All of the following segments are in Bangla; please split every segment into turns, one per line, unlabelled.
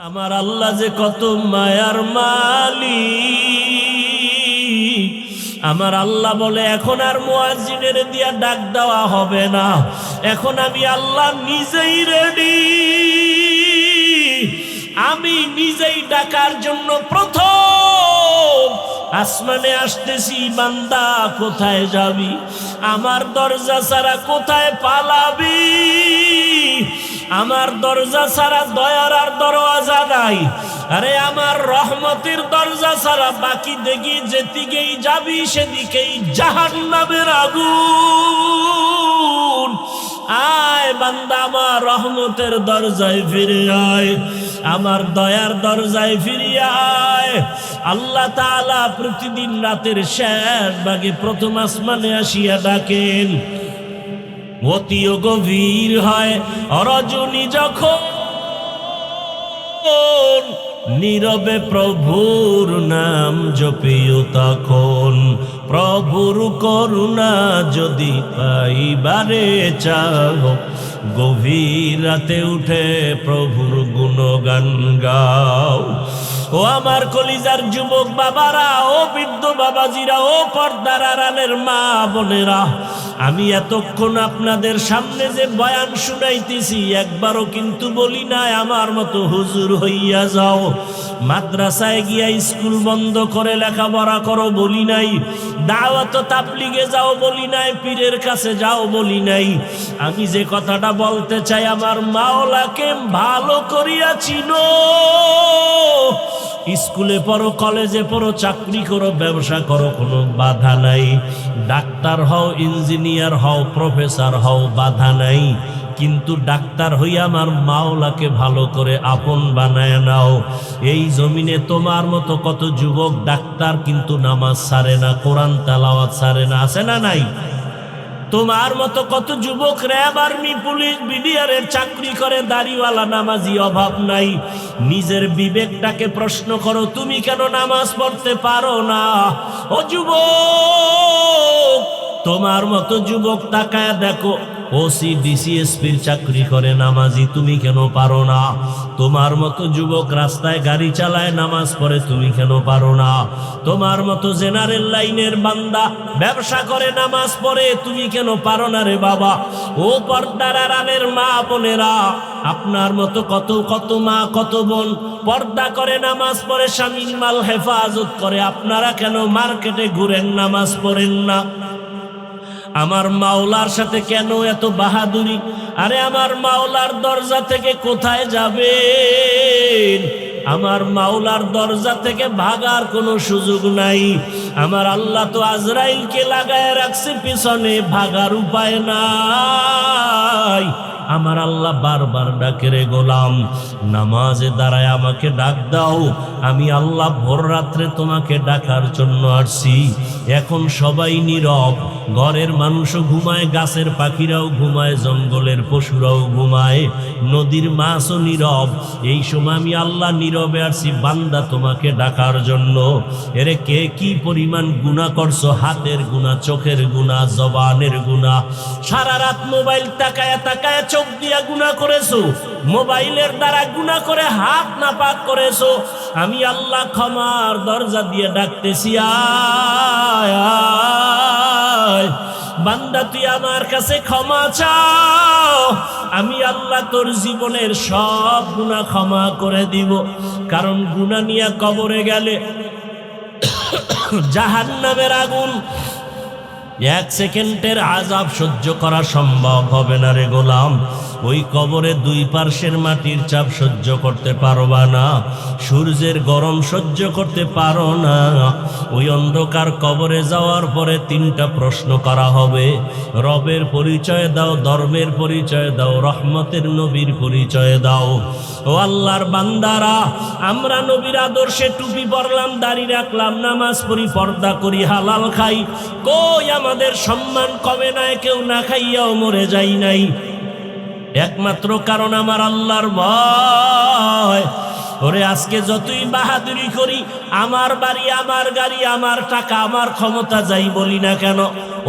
আমার আল্লাহ যে কত মায়ার মালিক। আমার আল্লাহ বলে এখন আর মুয়াজ্জিনের দিয়া ডাক দেওয়া হবে না, এখন আমি আল্লাহ নিজেই রেডি, আমি নিজেই ডাকার জন্য প্রথম আসমানে আসতেছি। বান্দা কোথায় যাবি? আমার দরজা ছাড়া কোথায় পালাবি? আমার দরজা ছাড়া দয়ার আর দরওয়াজা নাই। আরে আমার রহমতের দরজা ছাড়া বাকি দেখি যেদিকেই যাবি সেদিকেই জাহান্নামের আগুন। আয় বান্দা, আমার রহমতের দরজায় ফিরে আয়, আমার দয়ার দরজায় ফিরে আয়। আল্লাহ তাআলা প্রতিদিন রাতের শেষ ভাগে প্রথম আসমানে আসিয়া ডাকেন। অতিও গভীর হয় রজনী যখন, নীরবে প্রভুর নাম জপিও তখন। প্রভুর করুণা যদি পাইবারে চাও, গভীর রাতে উঠে প্রভুর গুণগান গাও। ও আমার কলিজার যুবক বাবারা, ও বৃদ্ধ বাবাজিরা, ও পর্দার আড়ালের মা বোনেরা, আমি এতক্ষণ আপনাদের সামনে যে বয়ান শুনাইতেছি একবারও কিন্তু বলি নাই আমার মতো হুজুর হইয়া যাও, মাদ্রাসায় গিয়া স্কুল বন্ধ করে লেখাপড়া করো বলি নাই, দাওয়াত তাবলীগে যাও বলি নাই, পীরের কাছে যাও বলি নাই। আমি যে কথাটা বলতে চাই, আমার মাওলাকে ভালো করিয়া চিনো। স্কুলে পড়ো, কলেজে পড়ো, চাকরি করো, ব্যবসা করো, কোনো বাধা নাই। ডাক্তার হও, ইঞ্জিনিয়ার হও, প্রফেসর হও, বাধা নাই। কিন্তু ডাক্তার হইয়া আমার মাওলাকে ভালো করে আপন বানায় নাও। এই জমিনে তোমার মতো কত যুবক ডাক্তার কিন্তু নামাজ ছাড়ে না, কোরআন তেলাওয়াত ছাড়ে না, আছে না নাই? তোমার মতো কত যুবক র্যাব, আর্মি, পুলিশ, বিডিআরের চাকরি করে, দাড়িওয়ালা, নামাজি, অভাব নাই। নিজের বিবেকটাকে প্রশ্ন করো, তুমি কেন নামাজ পড়তে পারো না? ও যুবক, তোমার মতো যুবক তাকায় দেখো, ওসি ডিসিএসপির চাকরি করে, নামাজি, তুমি কেন পারো না? তোমার মতো যুবক রাস্তায় গাড়ি চালায়, নামাজ পড়ে, তুমি কেন পারো না? তোমার মতো জেনারেল লাইনের বান্দা ব্যবসা করে, নামাজ পড়ে, তুমি কেন পারো না রে বাবা? ও পর্দার আড়ালের মা বোনেরা, আপনার মতো কত কত মা, কত বোন পর্দা করে, নামাজ পড়ে, স্বামীর মাল হেফাজত করে, আপনারা কেন মার্কেটে ঘুরেন, নামাজ পড়েন না? আমার মাওলার সাথে কেন এত বাহাদুরি? আরে আমার মাওলার দরজা থেকে কোথায় যাবেন? আমার মাওলার দরজা থেকে ভাগার কোনো সুযোগ নাই। আমার আল্লাহ তো আজরাইলকে লাগায় রাখছে পিছনে, ভাগার উপায় নাই। আমার আল্লাহ বারবার ডাকে, রে গোলাম, নামাজে দাঁড়ায় আমাকে ডাক দাও। আমি আল্লাহ ভোর রাত্রে তোমাকে ডাকার জন্য আসছি। এখন সবাই নীরব, ঘরের মানুষও ঘুমায়, গাছের পাখিরাও ঘুমায়, জঙ্গলের পশুরাও ঘুমায়, নদীর মাছও নীরব। এই সময় আমি আল্লাহ নীরবে আসছি বান্দা তোমাকে ডাকার জন্য। এরে কে কি পরিমাণ গুনাহ করছো, হাতের গুনাহ, চোখের গুনাহ, জবানের গুনাহ, সারা রাত মোবাইল তাকায়া তাকায়া চোখ দিয়া গুনাহ করেছো, মোবাইলের দ্বারা গুনাহ করে হাত নাপাক করেছো। আমি আল্লাহ ক্ষমার দরজা দিয়ে ডাকতেছি, আয় আয় বান্দা, তুই আমার কাছে ক্ষমা চাও, আমি আল্লাহ তোর জীবনের সব গুনাহ ক্ষমা করে দিব। কারণ গুনাহ নিয়ে কবরে গেলে জাহান্নামের আগুন, এক সেকেন্ডের আযাব সহ্য করা সম্ভব হবে না রে গোলাম। ওই কবরে দুই পার্শ্বের মাটির চাপ সহ্য করতে পারবা না, সূর্যের গরম সহ্য করতে পারো না। ওই অন্ধকার কবরে যাওয়ার পরে তিনটা প্রশ্ন করা হবে। রবের পরিচয় দাও, ধর্মের পরিচয় দাও, রহমতের নবীর পরিচয় দাও। ও আল্লাহর বান্দারা, আমরা নবীর আদর্শে টুপি পরলাম, দাড়ি রাখলাম, নামাজ পড়ি, পর্দা করি, হালাল খাই, কই আমাদের সম্মান কমে নাই? কেউ না খাইয়াও মরে যাই নাই। একমাত্র কারণ আমার আল্লাহর ভয়। ওরে আজকে যতই বাহাদুরি করি, আমার বাড়ি, আমার গাড়ি, আমার টাকা, আমার ক্ষমতা যাই বলি না কেন,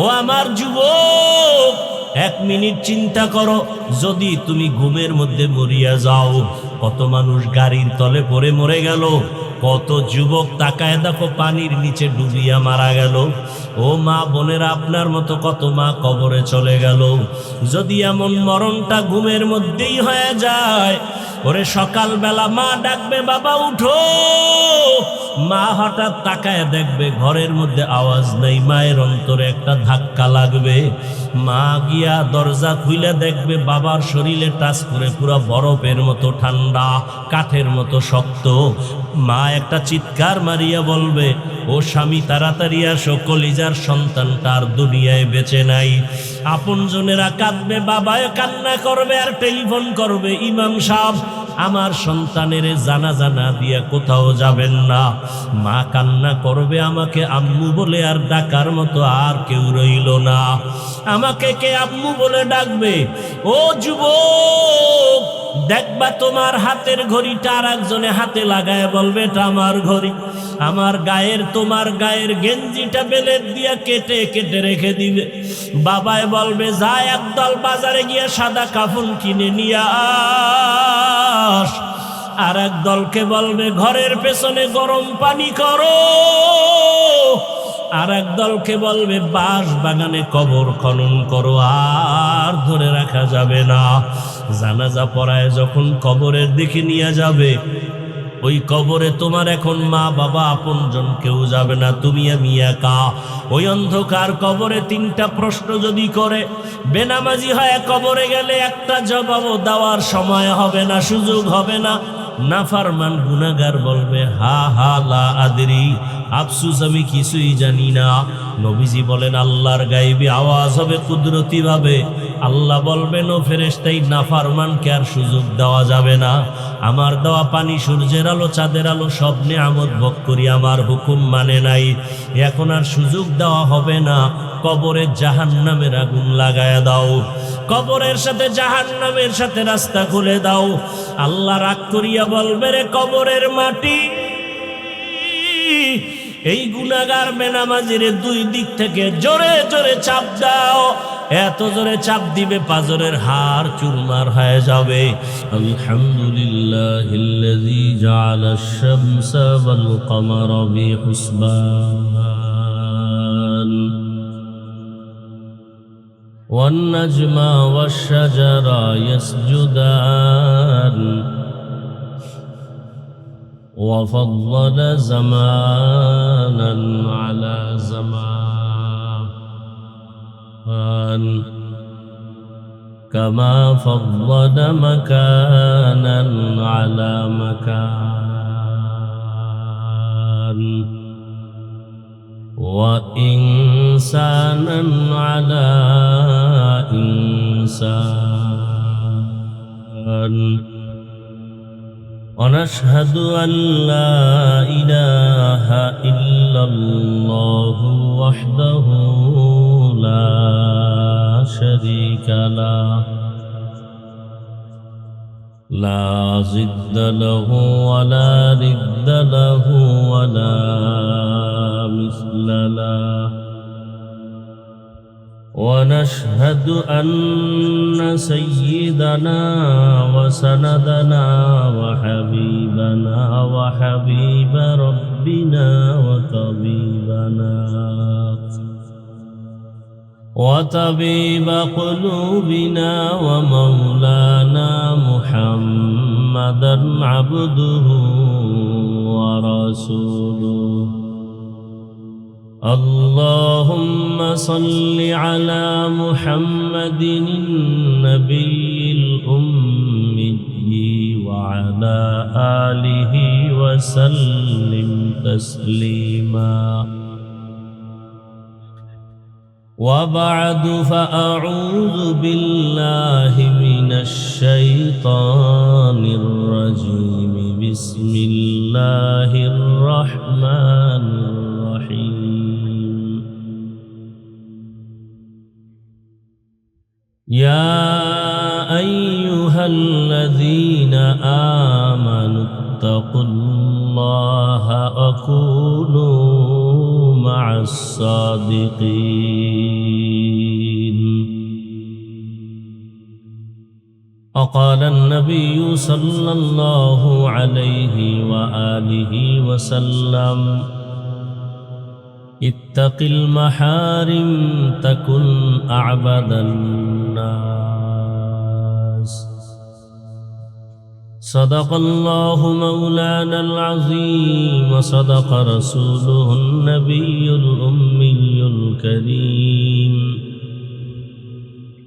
ও আমার যুবক, এক মিনিট চিন্তা করো, যদি তুমি ঘুমের মধ্যে মরিয়া যাও, কত মানুষ গাড়ির তলে পড়ে মরে গেল, কত যুবক তাকায় দেখো পানির নিচে ডুবিয়া মারা গেল। ও মা বোনেরা, আপনার মতো কত মা কবরে চলে গেল। যদি এমন মরণটা ঘুমের মধ্যেই হয়ে যায়, ওরে সকালবেলা মা ডাকবে, বাবা উঠো। মা হঠাৎ তাকায় দেখবে ঘরের মধ্যে আওয়াজ নেই, মায়ের অন্তরে একটা ধাক্কা লাগবে। মা গিয়া দরজা খুলে দেখবে বাবার শরীরে টাচ করে পুরো বরফের মতো ঠান্ডা, কাঠের মতো শক্ত। মা একটা চিৎকার মারিয়া বলবে, ও স্বামী তাড়াতাড়ি আসো, কলিজার সন্তানটা আর দুনিয়ায় বেঁচে নাই। আপনজনেরা কাঁদবে, বাবায় কান্না করবে আর টেলিফোন করবে, ইমাম সাহেব আমার সন্তানের জানাজা না দিয়া কোথাও যাবেন না। মা কান্না করবে, আমাকে আম্মু বলে আর ডাকার মতো আর কেউ রইল না, আমাকে কে আম্মু বলে ডাকবে। ও যুবক, দেখবা তোমার হাতের ঘড়িটা আর একজনে হাতে লাগায় বলবে, এটা আমার ঘড়ি। আমার গায়ের, তোমার গায়ের গেঞ্জিটা বেলেট দিয়া কেটে কেটে রেখে দিবে। বাবায় বলবে, যা একদল বাজারে গিয়া সাদা কাফন কিনে নিয়ে আস। আর এক দলকে বলবে, ঘরের পেছনে গরম পানি করো। আর এক দলকে বলবে, বাঁশ বাগানে কবর খনন করো, আর ধরে রাখা যাবে না। জানাজা পড়ায় যখন কবরের দিকে নিয়ে যাবে, ওই কবরে তোমার এখন মা বাবা আপনজন কেউ যাবে না, তুমি আমি একা। ওই অন্ধকার কবরে তিনটা প্রশ্ন যদি করে, বেনামাজি হয়ে কবরে গেলে একটা জবাবও দেওয়ার সময় হবে না, সুযোগ হবে না। নাফরমান গুনাহগার বলবে, হা হা লা আদরি, আফসুস আমি কিছুই জানি না। নবীজি বলেন, আল্লাহর গায়েবী আওয়াজ হবে কুদরতি ভাবে। আল্লাহ বলবেন, ও ফেরেশতাই নাফরমানকে আর সুযোগ দেওয়া যাবে না। আমার দেওয়া পানি, সূর্যের আলো, চাঁদের আলো সব নিয়ামত ভোগ করি, আমার হুকুম মানে নাই, এখন আর সুযোগ দেওয়া হবে না। কবরে জাহান্নামের আগুন লাগায়া দাও, কবরের সাথে জাহান্নামের সাথে রাস্তা খুলে দাও। আল্লাহ রাগ করিয়া বলবে, রে কবরের মাটি, এই গুনাহগার বেনামাজির দুই দিক থেকে জোরে জোরে চাপ দাও। এত জোরে চাপ দিবে পাজরের হাড় চুরমার হয়ে যাবে। আলহামদুলিল্লাহিল্লাযী জাআলাশ শামসা ওয়াল কমারা বিহুসবান ওয়ান নাজমা ওয়াশ শাজারা ইয়াসজুদান وفضل زمانا على زمان كما فضل مكانا على مكان وإنسانا على إنسان ونشهد أن لا إله إلا الله وحده لا شريك له لا ضد له ولا ند له ولا مثل له ونشهد أن سيدنا وسندنا وحبيبنا وحبيب ربنا وطبيب قلوبنا ومولانا محمدا عبده ورسوله اللهم صل على محمد النبي الأمي وعلى آله وسلم تسليما وبعد فأعوذ بالله من الشيطان الرجيم بسم الله الرحمن الرحيم يا أيها الذين آمنوا اتقوا الله وكونوا مع الصادقين وقال النبي صلى الله عليه وآله وسلم اتق المحارم تكن أعبد الناس صدق الله مولانا العظيم وصدق رسوله النبي الأمي الكريم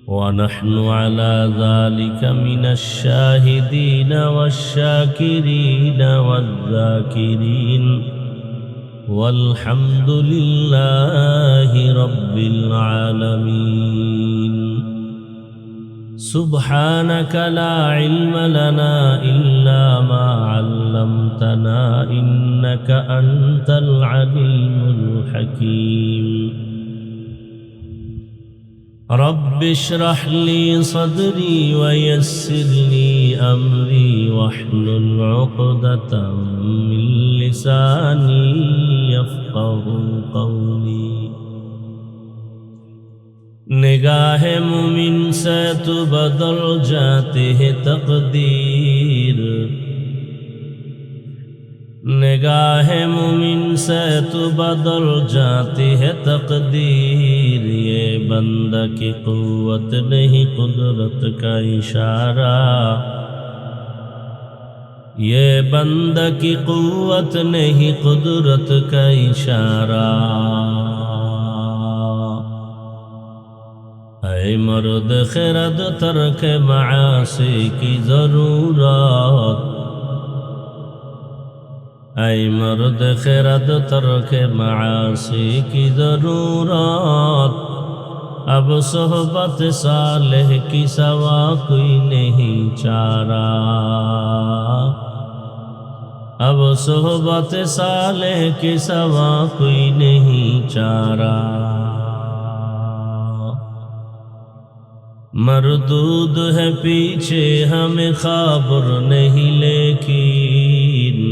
ونحن على ذلك من الشاهدين والشاكرين والذاكرين والحمد لله رب العالمين سبحانك لا علم لنا إلا ما علمتنا إنك أنت العليم الحكيم رب اشرح لي صدري ويسر لي أمري واحلل عقدة من لساني يفقه قولي निगाह मुमिन से तो बदल जाते हैं तकदीर निगाह मुमिन से तो बदल जाती है तकदीर ये बंदा की कुव्वत नहीं कुदरत का इशारा ये बंदा की कुव्वत नहीं कुदरत का इशारा ऐ मर्द खिरद तर्क मासी की जरूरत ऐ मर्द खिरद तर्क मासी की जरूरत अब सोहबत सालेह की सवा कोई नहीं चारा अब सोहबत सालेह की सवा कोई नहीं चारा मरदूद है पीछे हमें खबर नहीं लेकिन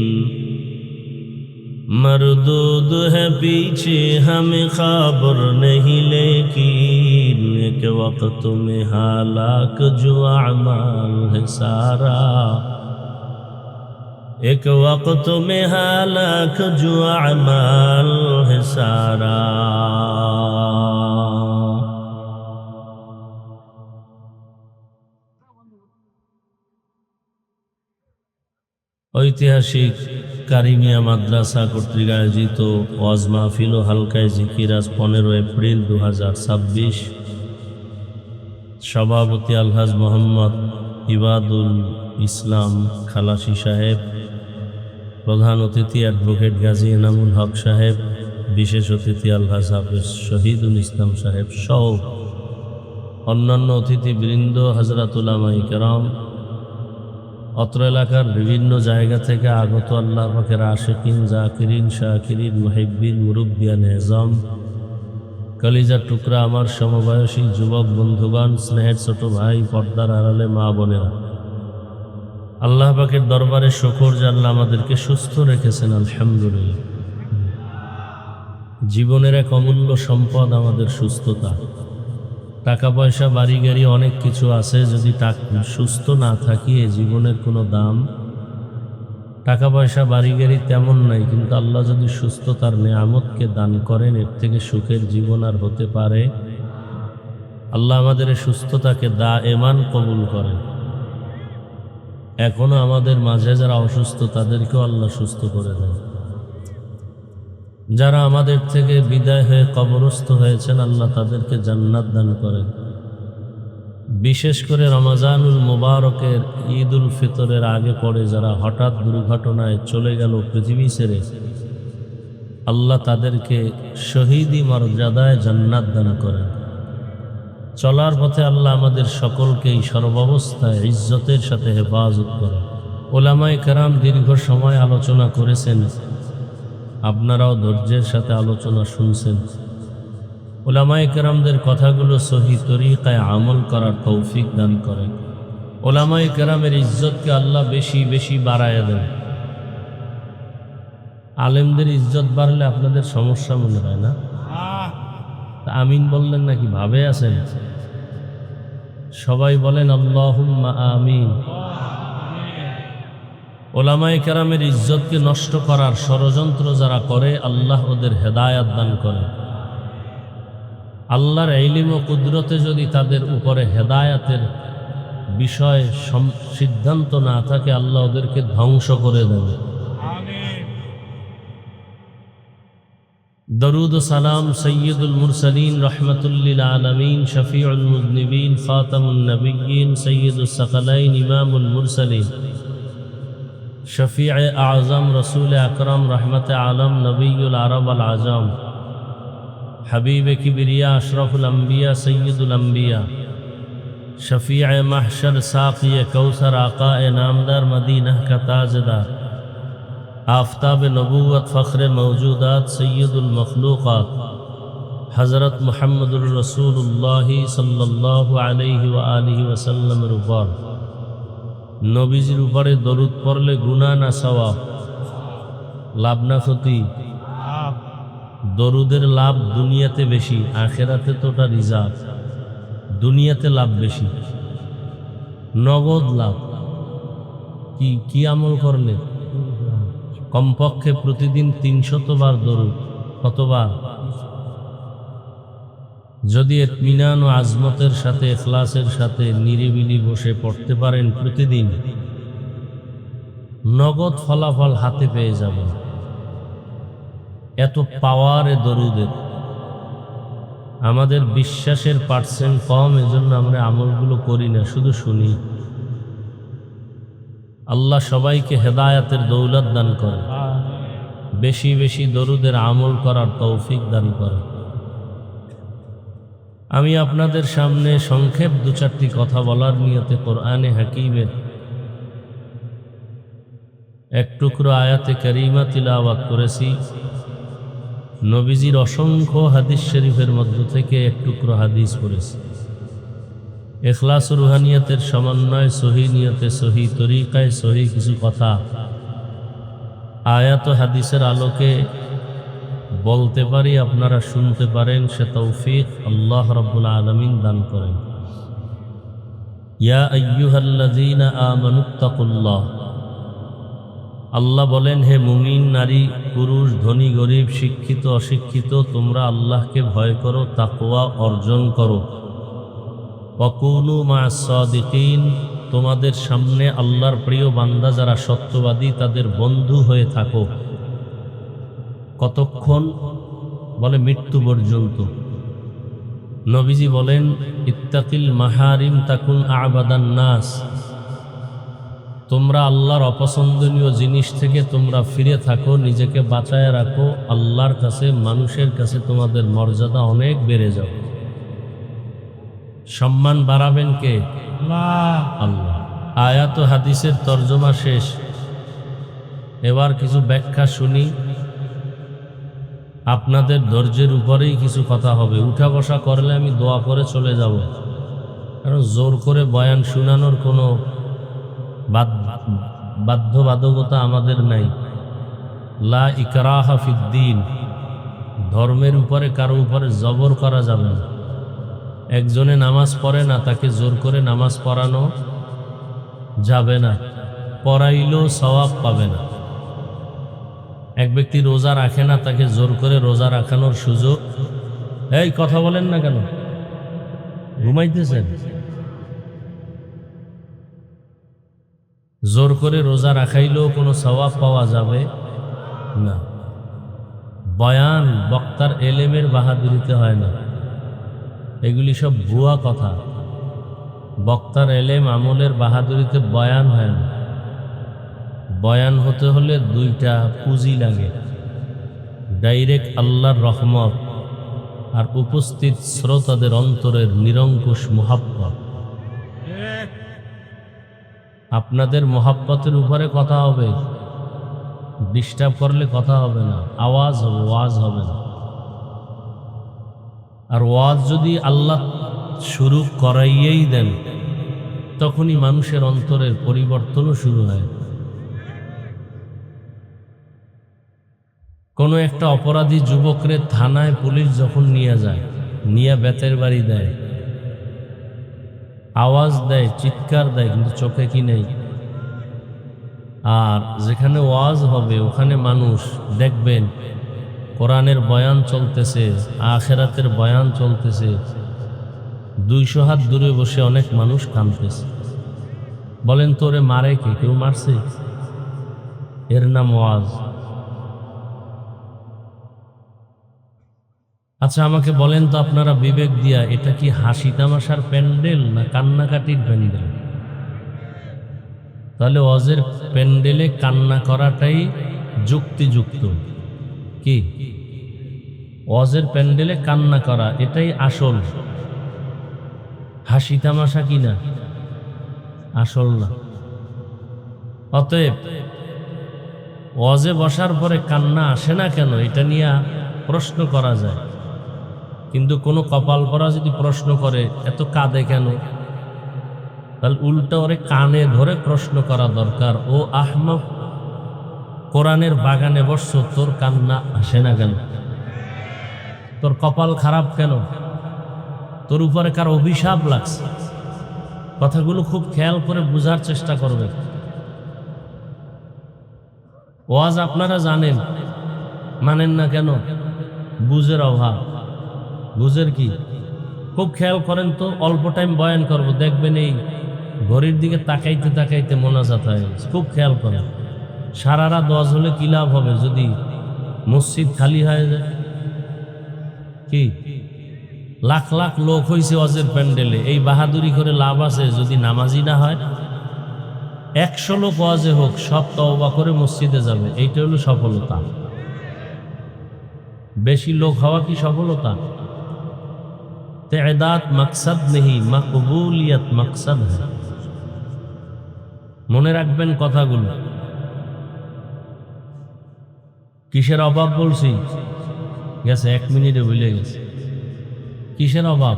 मरदूद है पीछे हमें खबर नहीं लेकिन एक वक्त में हालाक जो अमाल है सारा एक वक्त में हालाक जो अमाल है सारा ঐতিহাসিক কারিমিয়া মাদ্রাসা কর্তৃক আয়োজিত ওয়াজ মাহফিল ও হালকায় জিকির আজ 15 এপ্রিল 2026 সভাপতি আলহাজ মোহাম্মদ ইবাদুল ইসলাম খালাসি সাহেব প্রধান অতিথি অ্যাডভোকেট গাজী এনামুল হক সাহেব বিশেষ অতিথি আলহাজ হাফেজ শহীদুল ইসলাম সাহেব সহ অন্যান্য অতিথিবৃন্দ হযরত উলামায়ে কেরাম অত্র এলাকার বিভিন্ন জায়গা থেকে আগত আল্লাহ পাকের আশিকিন জাকিরিন শাকিরিন মুহিব্বিন মুরব্বিয়ান এজাম কলিজার টুকরা আমার সমবয়সী যুবক বন্ধুগণ স্নেহের ছোট ভাই পর্দার আড়ালে মা বোনেরা আল্লাহ পাকের দরবারে শুকর যে আল্লাহ আমাদেরকে সুস্থ রেখেছেন আলহামদুলিল্লাহ জীবনের এক অমূল্য সম্পদ আমাদের সুস্থতা টাকা পয়সা বাড়ি গাড়ি অনেক কিছু আছে যদি সুস্থ না থাকি এই জীবনের কোনো দাম টাকা পয়সা বাড়ি গাড়ি তেমন নাই কিন্তু আল্লাহ যদি সুস্থতার নেয়ামতকে দান করেন এর থেকে সুখের জীবন আর হতে পারে আল্লাহ আমাদের এই সুস্থতাকে দায়েমান কবুল করেন এখনো আমাদের মাঝে যারা অসুস্থ তাদেরকেও আল্লাহ সুস্থ করে দেন যারা আমাদের থেকে বিদায় হয়ে কবরস্থ হয়েছেন আল্লাহ তাদেরকে জান্নাত দান করেন বিশেষ করে রমজানুল মুবারকের ঈদুল ফিতরের আগে পড়ে যারা হঠাৎ দুর্ঘটনায় চলে গেল পৃথিবী ছেড়ে আল্লাহ তাদেরকে শহীদি মর্যাদায় জান্নাত দান করেন চলার পথে আল্লাহ আমাদের সকলকেই সর্বাবস্থায় ইজ্জতের সাথে হেফাজত করেন ওলামায়ে কেরাম দীর্ঘ সময় আলোচনা করেছেন আপনারাও ধৈর্যের সাথে আলোচনা শুনছেন ওলামায়ে কেরামদের কথাগুলো সহি তরিকায় আমল করার তৌফিক দান করেন ওলামায়ে কেরামের ইজ্জতকে আল্লাহ বেশি বেশি বাড়ায় দেন আলেমদের ইজ্জত বাড়লে আপনাদের সমস্যা মনে হয় না আমিন বললেন নাকি ভাবে আছেন সবাই বলেন আল্লাহুম্মা আমিন। ওলামায়ে কেরামের ইজ্জতকে নষ্ট করার ষড়যন্ত্র যারা করে, আল্লাহ ওদের হেদায়াত দান করে। আল্লাহর ইলম ও কুদরতে যদি তাদের উপরে হেদায়াতের বিষয় সিদ্ধান্ত না থাকে, আল্লাহ ওদেরকে ধ্বংস করে দেবে। দরুদ ও সালাম সৈয়দুল মুরসালিন রহমাতুল লিল আলামিন শফিউল মুযনিবিন খাতামুন নবিয়্যিন সৈয়দুস সাকালাইন ইমামুল মুরসালিন শফিয়ে আযম রসুল আকরাম রহমতে আলম নবিয়ুল আরব আল আজম হাবিবে কিবরিয়া আশরাফুল আম্বিয়া সৈয়দুল আম্বিয়া शफीअ महशर साक़िए कौसर आक़ाए नामदार मदीना का ताजदार आफ्ताब नबूवत फ़ख्र मौजूदात सैयदुल मखलूक़ात हज़रत मुहम्मदुर रसूलुल्लाह सल्लल्लाहु अलैहि व आलिहि वसल्लमेर उपर नबीजिर उपरे दरूद पड़ले गुनाह ना सवाब, लाभ ना क्षति। दरूदेर लाभ दुनियाते बेशी, आखिराते तोटा रिजार्व। দুনিয়াতে লাভ বেশি, নগদ লাভ। কি আমল করলে? কমপক্ষে প্রতিদিন 300 বার দরুদ। কতবার? যদি ইতমিনান ও আজমতের সাথে, ইখলাসের সাথে নিরিবিলি বসে পড়তে পারেন প্রতিদিন, নগদ ফলাফল হাতে পেয়ে যাবেন। এত পাওয়ার এ দরুদের। আমাদের বিশ্বাসের পার্সেন্ট কম, এজন্য আমরা আমলগুলো করি না, শুধু শুনি। আল্লাহ সবাইকে হেদায়াতের দৌলত দান করে, বেশি বেশি দরুদের আমল করার তৌফিক দান করে। আমি আপনাদের সামনে সংক্ষেপ 2-4টি কথা বলার নিয়তে কোরআনে হাকিমের এক টুকরো আয়াতে কারিমা তিলাওয়াত করেছি। নবীজির অসংখ্য হাদিস শরীফের মধ্য থেকে এক টুকরো হাদিস পড়েছি। ইখলাস ও রুহানিয়াতের সমন্বয়, সহি নিয়তে, সহি তরিকায়, সহি কিছু কথা আয়াত ও হাদিসের আলোকে বলতে পারি, আপনারা শুনতে পারেন, সে তৌফিক আল্লাহ রাব্বুল আলামিন দান করেন। ইয়া আইয়ুহাল্লাযীনা আমানুত্তাকুল্লাহ, আল্লাহ বলেন, হে মুমিন নারী পুরুষ, ধনী গরিব, শিক্ষিত অশিক্ষিত, তোমরা আল্লাহকে ভয় করো, তাকওয়া অর্জন করো। ওয়াকুনু মা'আস সাদিকিন, তোমাদের সামনে আল্লাহর প্রিয় বান্দা যারা সত্যবাদী তাদের বন্ধু হয়ে থাকো। কতক্ষণ? বলে মৃত্যু পর্যন্ত। নবীজি বলেন, ইত্তাকিল মাহারিম তাকুন আ'বাদান নাস, তোমরা আল্লাহর অপছন্দনীয় জিনিস থেকে তোমরা ফিরে থাকো, নিজেকে বাঁচায় রাখো। আল্লাহর কাছে, মানুষের কাছে তোমাদের মর্যাদা অনেক বেড়ে যাবে। সম্মান বাড়াবেন কে? আল্লাহ। আয়াত ও হাদিসের তর্জমা শেষ, এবার কিছু ব্যাখ্যা শুনি। আপনাদের ধৈর্যের উপরেই কিছু কথা হবে। উঠা বসা করলে আমি দোয়া করে চলে যাব, কারণ জোর করে বয়ান শোনানোর কোনো বাধ্যবাধকতা আমাদের নাই। লা ইকরাহা ফিদ্দিন, ধর্মের উপরে কারো উপরে জবর করা যাবে না। একজনে নামাজ পড়ে না, তাকে জোর করে নামাজ পড়ানো যাবে না, পড়াইলেও সওয়াব পাবে না। এক ব্যক্তি রোজা রাখে না, তাকে জোর করে রোজা রাখানোর সুযোগ। এই কথা বলেন না কেন? ঘুমাইতেছেন? জোর করে রোজা রাখাইলেও কোনো সওয়াব পাওয়া যাবে না। বয়ান বক্তার এলেমের বাহাদুরিতে হয় না, এগুলি সব ভুয়া কথা। বক্তার এলেম আমলের বাহাদুরিতে বয়ান হয় না। বয়ান হতে হলে 2টা পুঁজি লাগে, ডাইরেক্ট আল্লাহর রহমত আর উপস্থিত শ্রোতাদের অন্তরের নিরঙ্কুশ মুহাব্বত। আপনাদের মুহাব্বতের উপরে কথা হবে, ডিস্টার্ব করলে কথা হবে না, আওয়াজ হবে, ওয়াজ হবে না। আর ওয়াজ যদি আল্লাহ শুরু করাইয়েই দেন, তখনই মানুষের অন্তরের পরিবর্তনও শুরু হয়। কোনো একটা অপরাধী যুবকরে থানায় পুলিশ যখন নিয়ে যায়, নিয়ে বেতের বাড়ি দেয়, আওয়াজ দেয়, চিৎকার দেয়, কিন্তু চোখে কি নেই। আর যেখানে ওয়াজ হবে ওখানে মানুষ দেখবেন কোরআনের বয়ান চলতেছে, আখিরাতের বয়ান চলতেছে, 200 হাত দূরে বসে অনেক মানুষ কাঁদতেছে। বলেন তো ওরে মারে কে? কেউ মারছে? এর নাম ওয়াজ। আচ্ছা আমাকে বলেন তো আপনারা বিবেক দিয়া, এটা কি হাসি তামাশার প্যান্ডেল না কান্নাকাটির প্যান্ডেল? তাহলে ওয়াজের প্যান্ডেলে কান্না করাটাই যুক্তিযুক্ত। কি ওয়াজের প্যান্ডেলে কান্না করা এটাই আসল, হাসি তামাশা কি না আসল না। অতএব ওয়াজে বসার পরে কান্না আসে না কেন এটা নিয়ে প্রশ্ন করা যায়, কিন্তু কোনো কপাল পরা যদি প্রশ্ন করে এত কাঁদে কেন, তাহলে উল্টা ওরে কানে ধরে প্রশ্ন করা দরকার, ও আহমক, কোরআনের বাগানে বসছো, তোর কান্না আসে না কেন? তোর কপাল খারাপ কেন? তোর উপরে কার অভিশাপ লাগছে? কথাগুলো খুব খেয়াল করে বোঝার চেষ্টা করবে। ওয়াজ আপনারা জানেন, মানেন না কেন? বুঝের অভাব। বুঝের কি? খুব খেয়াল করেন তো, অল্প টাইম বয়ান করব, দেখবেন এই ঘড়ির দিকে তাকাইতে তাকাইতে মোনাজাত হয়ে গেছে। খুব খেয়াল করেন, সারা রাত ওয়াজ হলে কি লাভ হবে যদি মসজিদ খালি হয়ে যায়? কি লাখ লাখ লোক হয়েছে ওয়াজের প্যান্ডেলে, এই বাহাদুরি করে লাভ আছে যদি নামাজি না হয়? 100 লোক ওয়াজে হোক, সব তওবা করে মসজিদে যাবে, এইটা হলো সফলতা। বেশি লোক হওয়া কি সফলতা? তেদাত মকসদ নেই, মকবুলিয়ত মকসদ হ্যায়। মনে রাখবেন কথাগুলো। কিসের অভাব বলছি? গেছে 1 মিনিটে ভুলে গেছে। কিসের অভাব?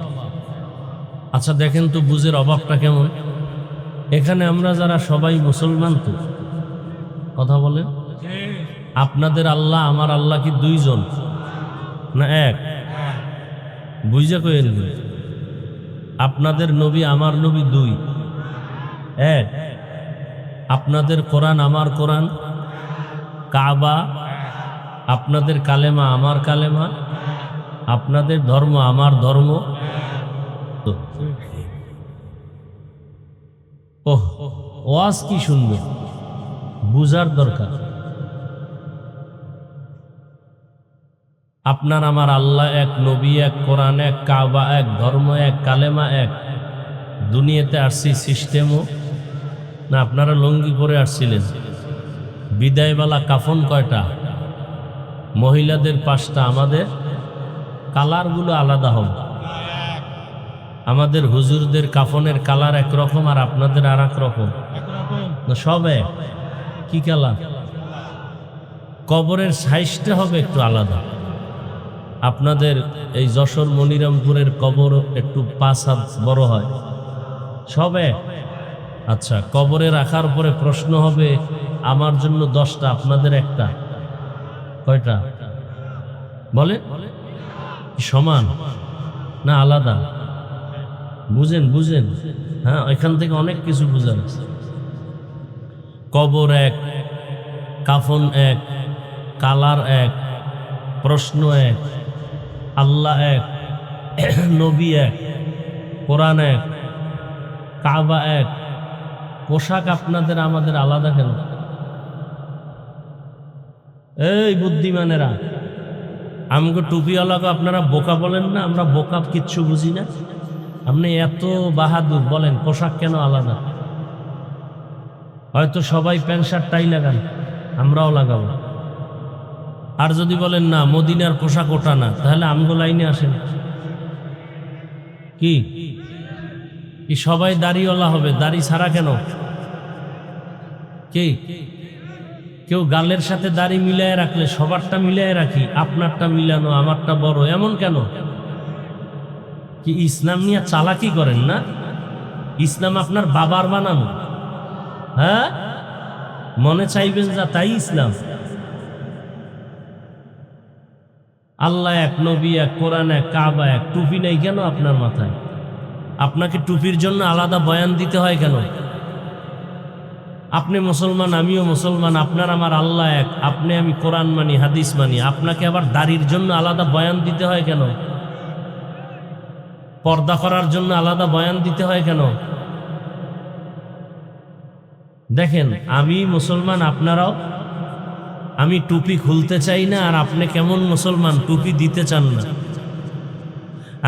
আচ্ছা দেখেন তো বুঝের অভাবটা কেমন। এখানে আমরা যারা সবাই মুসলমান, তো কথা বলেন, আপনাদের আল্লাহ আমার আল্লাহ কি 2 জন না 1? বুঝে কইেন। আপনাদের নবী আমার নবী 2, 1। আপনাদের কোরআন আমার কোরআন, কাবা, আপনাদের কালেমা আমার কালেমা, আপনাদের ধর্ম আমার ধর্ম। ওহ, ওয়াজ কি শুনবে, বুঝার দরকার। আপনার আমার আল্লাহ এক, নবী এক, কোরআন এক, কাবা এক, ধর্ম এক, কালেমা এক। দুনিয়াতে আসছি সিস্টেমও না। আপনারা লুঙ্গি পরে আসছিলেন। বিদায়বেলা কাফন কয়টা? মহিলাদের 5টা। আমাদের কালারগুলো আলাদা হবে। আমাদের হুজুরদের কাফনের কালার একরকম, আর আপনাদের আর এক রকম না, সব এক। কি কালার? কবরের সাইজটা হবে একটু আলাদা। আপনাদের এই যশোর মনিরামপুরের কবর একটু 5 হাত বড় হয়, সব এক। আচ্ছা, কবরে রাখার পরে প্রশ্ন হবে, আমার জন্য 10টা, আপনাদের একটা, কয়টা? বলে সমান না আলাদা? বুঝেন বুঝেন, হ্যাঁ, এখান থেকে অনেক কিছু বুঝার আছে। কবর এক, কাফন এক, কালার এক, প্রশ্ন এক, আল্লাহ এক, নবী এক, কোরআন এক, কাবা এক। পোশাক আপনাদের আমাদের আলাদা কেন? এই বুদ্ধিমানেরা, আমগো টুপিওয়ালাকে আপনারা বোকা বলেন না? আমরা বোকা, কিচ্ছু বুঝি না। আপনি এত বাহাদুর, বলেন পোশাক কেন আলাদা? হয়তো সবাই প্যান্ট শার্ট টাই লাগান, আমরাও লাগাবো। আর যদি বলেন না মদিনার পোশাক ওটা না, তাহলে আমগো লাইনে আসেন। কি সবাই দাড়িওয়ালা হবে, দাড়ি ছাড়া কেন? কি কেউ গালের সাথে দাড়ি মিলায় রাখলে সবারটা মিলায় রাখি, আপনারটা মিলানো, আমারটা বড়, এমন কেন? কি ইসলাম নিয়ে চালাকি করেন না? ইসলাম আপনার বাবার বানানো, হ্যাঁ? মনে চাইবেন যা তাই ইসলাম। আল্লাহ এক, নবী এক, কোরআন এক, কাবা এক। টুপি নেই কেন আপনার মাথায়? আপনাকে টুপির জন্য আলাদা বয়ান দিতে হয় কেন? আপনি মুসলমান, আমিও মুসলমান, আপনার আমার আল্লাহ এক, আপনি আমি কোরআন মানি, হাদিস মানি, আপনাকে আবার দাড়ির জন্য আলাদা বয়ান দিতে হয় কেন? পর্দা করার জন্য আলাদা বয়ান দিতে হয় কেন? দেখেন, আমি মুসলমান, আপনারাও। আমি টুপি খুলতে চাই না, আর আপনি কেমন মুসলমান টুপি দিতে চান না?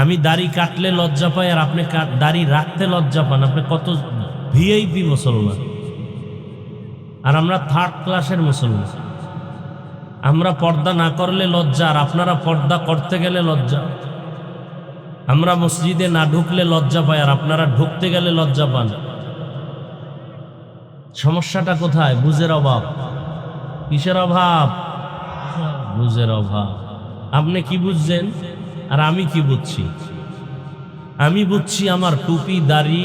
আমি দাড়ি কাটলে লজ্জা পাই, আর আপনি দাড়ি রাখতে লজ্জা পান। আপনি কত ভিআইপি মুসলমান, আর আমরা থার্ড ক্লাসের মুসলমান। আমরা পর্দা না করলে লজ্জা, আর আপনারা পর্দা করতে গেলে লজ্জা। আমরা মসজিদে না ঢুকলে লজ্জা পাই, আর আপনারা ঢুকতে গেলে লজ্জা পান। সমস্যাটা কোথায়? বুঝের অভাব। কিসের অভাব? বুঝের অভাব। আপনি কি বুঝছেন আর আমি কি বুঝছি? আমি বুঝছি আমার টুপি, দাড়ি,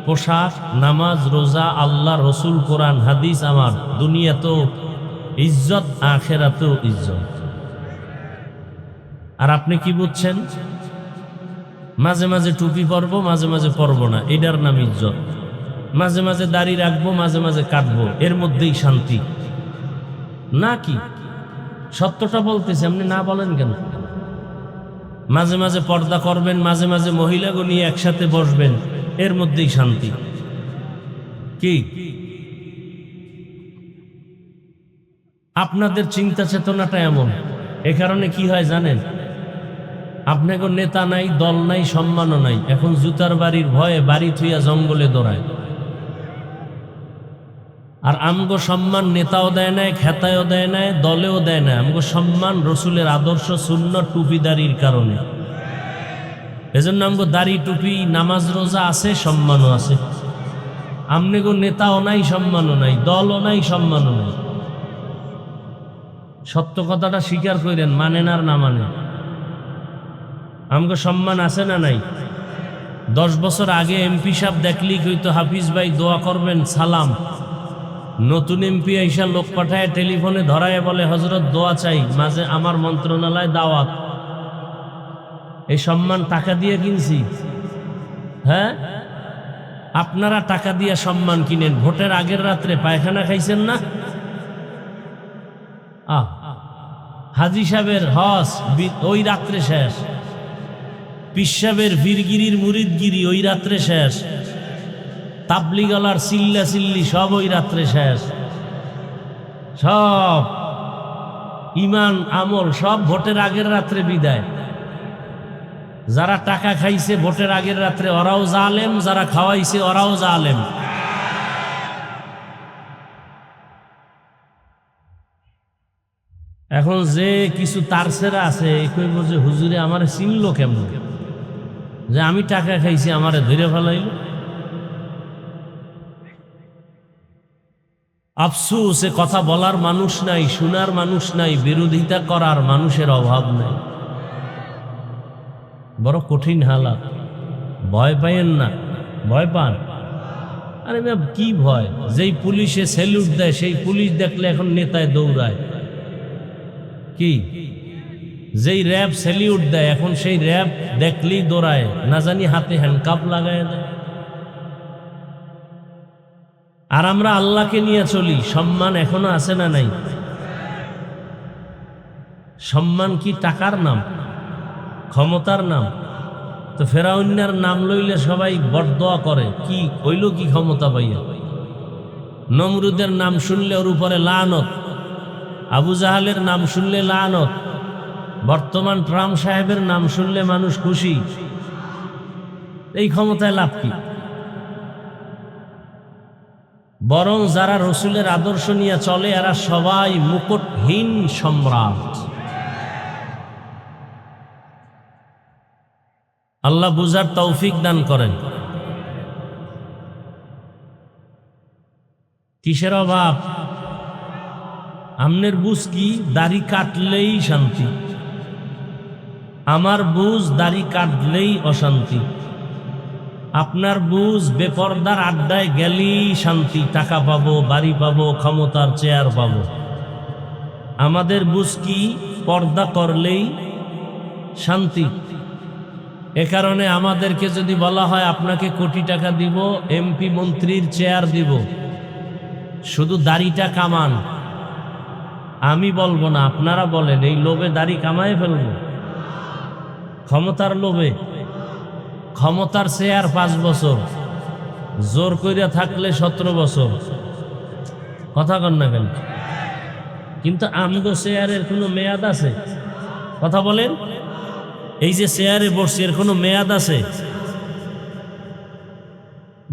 পোশাক, নামাজ, রোজা, আল্লাহ, রসুল, কোরআন, হাদিস আমার দুনিয়াতেও ইজ্জত, আখেরাতেও ইজ্জত। আর আপনি কি বুঝছেন? মাঝে মাঝে টুপি পরবো, মাঝে মাঝে পরবো না, এটার নাম ইজ্জত। মাঝে মাঝে দাড়ি রাখবো, মাঝে মাঝে কাটবো, এর মধ্যেই শান্তি নাকি? সত্যটা বলতেছি, আপনি না বলেন কেন? মাঝে মাঝে পর্দা করবেন, মাঝে মাঝে মহিলাগো নিয়ে একসাথে বসবেন, এর মধ্যেই শান্তি কি? আপনাদের চিন্তা চেতনাটা এমন। এ কারণে কি হয় জানেন? আপনাকে নেতা নাই, দল নাই, সম্মানও নাই। এখন জুতার বাড়ির ভয়ে বাড়ি থুইয়া জঙ্গলে দৌড়ায়। আর আমগো সম্মান নেতাও দেয় নাই, খেতায়ও দেয় নাই, দলেও দেয় না। আমগো সম্মান রসুলের আদর্শ, সুন্নাত, টুপি দাড়ির কারণে। এজন্য আমগো দাড়ি, টুপি, নামাজ, রোজা আছে, সম্মানও আছে। আমনেগো নেতাও নাই, সম্মানও নাই, দলও নাই, সম্মানও নাই। সত্য কথাটা স্বীকার করেন, মানেন আর না মানে। আমগো সম্মান আছে না নাই? 10 বছর আগে এমপি সাহেব দেখলি কইতো, হাফিজ ভাই দোয়া করবেন, সালাম। নতুন এমপি আইসা লোক পাঠায়, টেলিফোনে ধরায় বলে, হজরত দোয়া চাই, মাঝে আমার মন্ত্রণালয় দাওয়াত। এই সম্মান টাকা দিয়ে কিনছি? হ্যাঁ, আপনারা টাকা দিয়ে সম্মান কিনেন। ভোটের আগের রাত্রে পায়খানা খাইছেন না? হাজি সাহেবের হজ ওই রাত্রে শেষ। পীর সাহেবের বীরগিরির মুরিদগিরি ওই রাত্রে শেষ। তাবলিগালার চিল্লা চিল্লি সব ওই রাত্রে শেষ। সব ইমান আমল সব ভোটের আগের রাত্রে বিদায়। যারা টাকা খাইছে ভোটের আগের রাত্রে ওরাও জালেম, যারা খাওয়াইছে ওরাও জালেম। এখন যে কিছু তারছেরা আছে, কইব যে হুজুরে আমারে চিনলো কেমন, যে আমি টাকা খাইছি আমারে ধরে ফেলাইল। আফসোস, এ কথা বলার মানুষ নাই, শোনার মানুষ নাই, বিরোধিতা করার মানুষের অভাব নাই। বড় কঠিন হালাত। ভয় পাইয়েন না। ভয় পান? আরে কি ভয়? যেই পুলিশে স্যালুট দেয়, সেই পুলিশ দেখলে এখন নেতায় দৌড়ায়। কি? যেই র্যাব স্যালুট দেয়, এখন সেই র্যাব দেখলেই দৌড়ায়, না জানি হাতে হ্যান্ডকাপ লাগায় দেয়। আর আমরা আল্লাহকে নিয়ে চলি। সম্মান এখনো আছে না নাই? সম্মান কি টাকার নাম, ক্ষমতার নাম? তো ফেরাউন্নার নাম লইলে সবাই বরদোয়া করে, কি হইল কি ক্ষমতা পাইয়া? নমরুদের নাম শুনলে ওর উপরে লানত, আবু জাহালের নাম শুনলে লানত, বর্তমান ট্রাম্প সাহেবের নাম শুনলে মানুষ খুশি। এই ক্ষমতায় লাভ কি? বরং যারা রসুলের আদর্শ নিয়ে চলে এরা সবাই মুকুটহীন সম্রাট। আল্লাহ বুঝার তৌফিক দান করেন। কিসের অভাব? আমনের বুঝ কি? দাড়ি কাটলেই শান্তি। আমার বুঝ দাড়ি কাটলেই অশান্তি। আপনার বুঝ বেপরদার আড্ডায় গেলেই শান্তি, টাকা পাবো, বাড়ি পাবো, ক্ষমতার চেয়ার পাবো। আমাদের বুঝ কি? পর্দা করলেই শান্তি। এ কারণে আমাদেরকে যদি বলা হয় আপনাকে কোটি টাকা দিব, এমপি মন্ত্রীর চেয়ার দিব, শুধু দাড়িটা কামান, আমি বলবো না, আপনারা বলেন, এই লোভে দাড়ি কামায় ফেলবো? ক্ষমতার লোভে, ক্ষমতার চেয়ার 5 বছর, জোর কইরা থাকলে 17 বছর, কথা কন না কেন? কিন্তু আমগো চেয়ারের কোনো মেয়াদ আছে? কথা বলেন, এই যে চেয়ারে বসছি এর কোনো মেয়াদ আছে?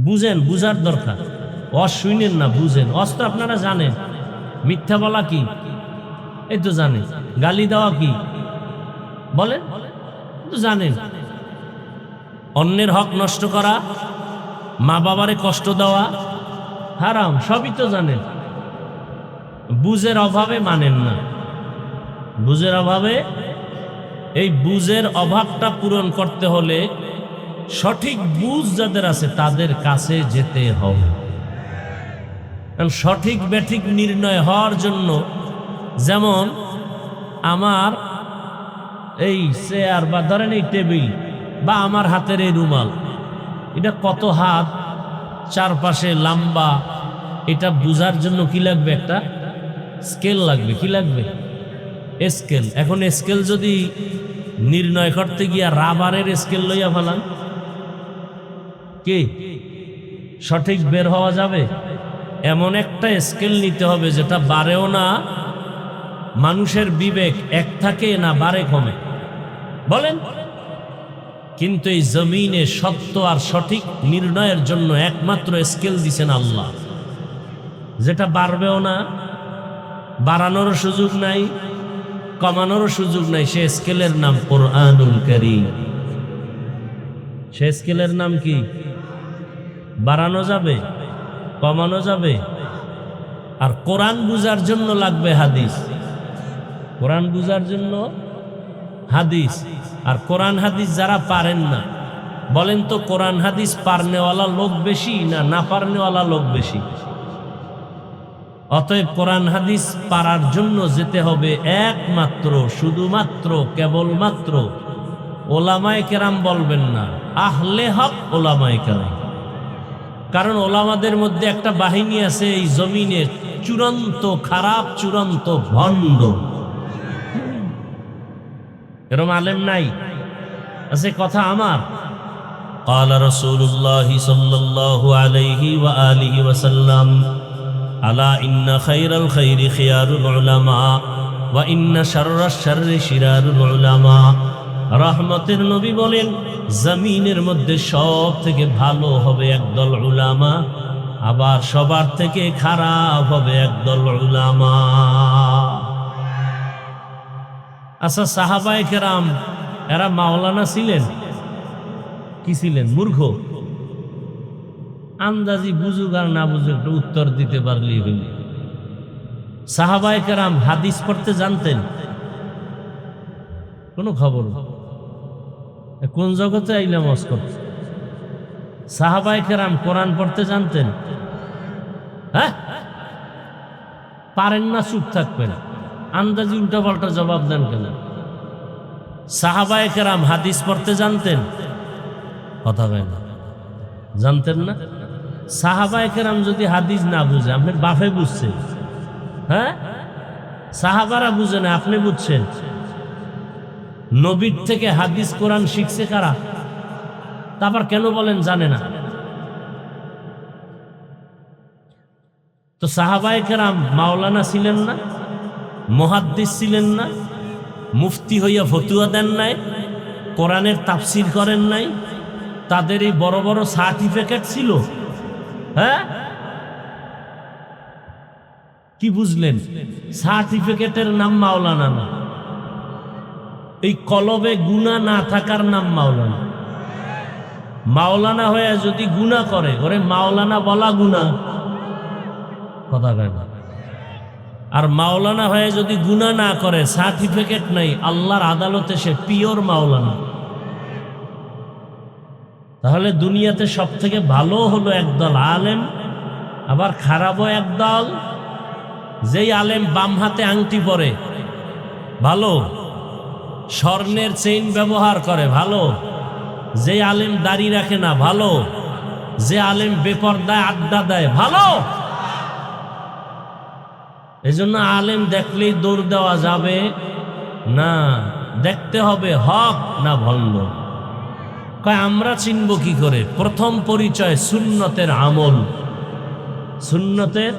বুঝেন, বুঝার দরকার। শুনেন না, বুঝেন। তো আপনারা জানেন মিথ্যা বলা কি, এই তো জানেন। গালি দেওয়া কি বলেন, তো জানেন। অন্যের হক নষ্ট করা, মা বাবারে কষ্ট দেওয়া হারাম, সবই তো জানেন। বুঝের অভাবে মানেন না, বুঝের অভাবে। এই বুঝের অভাবটা পূরণ করতে হলে সঠিক বুঝ যাদের আছে তাদের কাছে যেতে হবে। সঠিক ব্যাঠিক নির্ণয় হওয়ার জন্য, যেমন আমার এই চেয়ার বা ধরেন এই টেবিল বা আমার হাতের এই রুমাল, এটা কত হাত চারপাশে লম্বা, এটা বুঝার জন্য কি লাগবে? একটা স্কেল লাগবে। কি লাগবে? স্কেল। এখন স্কেল যদি নির্ণয় করতে গিয়া রাবারের স্কেল লইয়া ফেলান, কি সঠিক বের হওয়া যাবে? এমন একটা স্কেল নিতে হবে যেটা বাড়েও না, মানুষের বিবেক এক থাকে না বাড়ে কমে, বলেন। কিন্তু এই জমিনে সত্য আর সঠিক নির্ণয়ের জন্য একমাত্র স্কেল দিছেন আল্লাহ, যেটা বাড়বেও না, বাড়ানোর সুযোগ নাই, কমানোর সুযোগ নাই। সে স্কেলের নাম কোরআনুল কারীম। সে স্কেলের নাম কি? বাড়ানো যাবে, কমানো যাবে। আর কোরআন বুঝার জন্য লাগবে হাদিস, কোরআন বুঝার জন্য হাদিস। আর কোরআন হাদিস যারা পারেন না, বলেন তো কোরআন হাদিস পারনেওয়ালা লোক বেশি না না পারনেওয়ালা লোক বেশি? অতএব কোরআন হাদিস পারার জন্য যেতে হবে একমাত্র, শুধুমাত্র, কেবলমাত্র ওলামায়ে কেরাম বলবেন না, আহলে হক ওলামায়ে কেরাম। কারণ ওলামাদের মধ্যে একটা বাহিনী আছে এই জমিনে চূড়ান্ত খারাপ, চূড়ান্ত ভণ্ড। এরকম আলেম নাই? আছে কথা আমার। قال رسول الله صلى الله عليه وآله وسلم ألا إن خير الخير خيار العلماء وإن شر الشر شرار العلماء। রহমতের নবী বলেন, জমিনের মধ্যে সব থেকে ভালো হবে একদল উলামা, আবার সবার থেকে খারাপ হবে একদল উলামা। আচ্ছা, সাহাবায়ে কেরাম এরা মাওলানা ছিলেন? কি ছিলেন? মূর্খ? আন্দাজি বুঝুক আর না বুঝুক একটু উত্তর দিতে পারলেই হইল। সাহাবায়ে কেরাম হাদিস পড়তে জানতেন? কোনো খবর? কোন জগতে আইলাম ওয়াজ করতে? সাহাবায়ে কেরাম কোরআন পড়তে জানতেন? হ্যাঁ, পারেন না, চুপ থাকবেন, আন্দাজি উল্টা পাল্টা জবাব দেন কেন? সাহাবায়ে কেরাম হাদিস পড়তে জানতেন? কথা বলেন, জানতেন না? সাহাবায়ে কেরাম যদি হাদিস না বুঝে, আপনার বাপে বুঝছে? হ্যাঁ, সাহাবারা বুঝে না, আপনি বুঝছেন? নবীর থেকে হাদিস কোরআন শিখছে কারা? তারপর কেন বলেন জানে না? তো সাহাবায়ে কেরাম মাওলানা ছিলেন না? মুহাদ্দিস ছিলেন না? মুফতি হইয়া ফতুয়া দেন নাই? কোরআনের তাফসির করেন নাই? তাদের এই বড় বড় সার্টিফিকেট ছিল? হ্যাঁ, কি বুঝলেন? সার্টিফিকেটের নাম মাওলানা না, এই কলবে গুনাহ না থাকার নাম মাওলানা। মাওলানা হয়ে যদি গুনাহ করে, ওরে মাওলানা বলা গুনাহ, কথা কয় না। আর মাওলানা হয়ে যদি গুনাহ না করে, সার্টিফিকেট নাই, আল্লাহর আদালতে সে পিওর মাওলানা। তাহলে দুনিয়াতে সব থেকে ভালো হলো একদল আলেম, আবার খারাপও একদল। যেই আলেম বাম হাতে আংটি পরে ভালো, স্বর্ণের চেইন ব্যবহার করে ভালো, যে আলেম দাড়ি রাখে না ভালো, যে আলেম বেপরদায় আড্ডা দেয় ভালো। এজন্য আলেম দেখলেই দৌড় দেওয়া যাবে না, দেখতে হবে হক না ভণ্ড। কয় আমরা চিনব কি করে? প্রথম পরিচয় সুন্নতের আমল। সুন্নতের,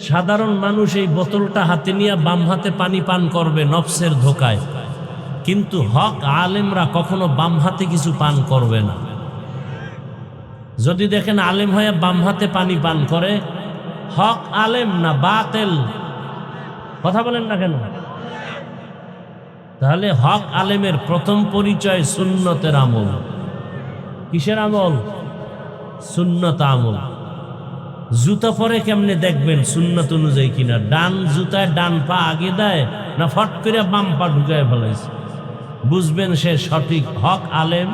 সাধারণ মানুষ এই বোতলটা হাতে নিয়ে বাম হাতে পানি পান করবে নফসের ধোকায়, কিন্তু হক আলেমরা কখনো বাম হাতে কিছু পান করবে না। যদি দেখেন আলেম হয়ে বাম হাতে পানি পান করে, হক আলেম না বাতেল? কথা বলেন না কেন? তাহলে হক আলেমের প্রথম পরিচয় সুন্নতের আমল। কিসের আমল? সুন্নত আমল। জুতা পরে কেমনে দেখবেন সুন্নত অনুযায়ী কিনা? ডান জুতায় ডান পা আগে দেয় না ফট করে বাম পা ঢুকায় ফেলাইছে, বুঝবেন সে সঠিক হক আলেম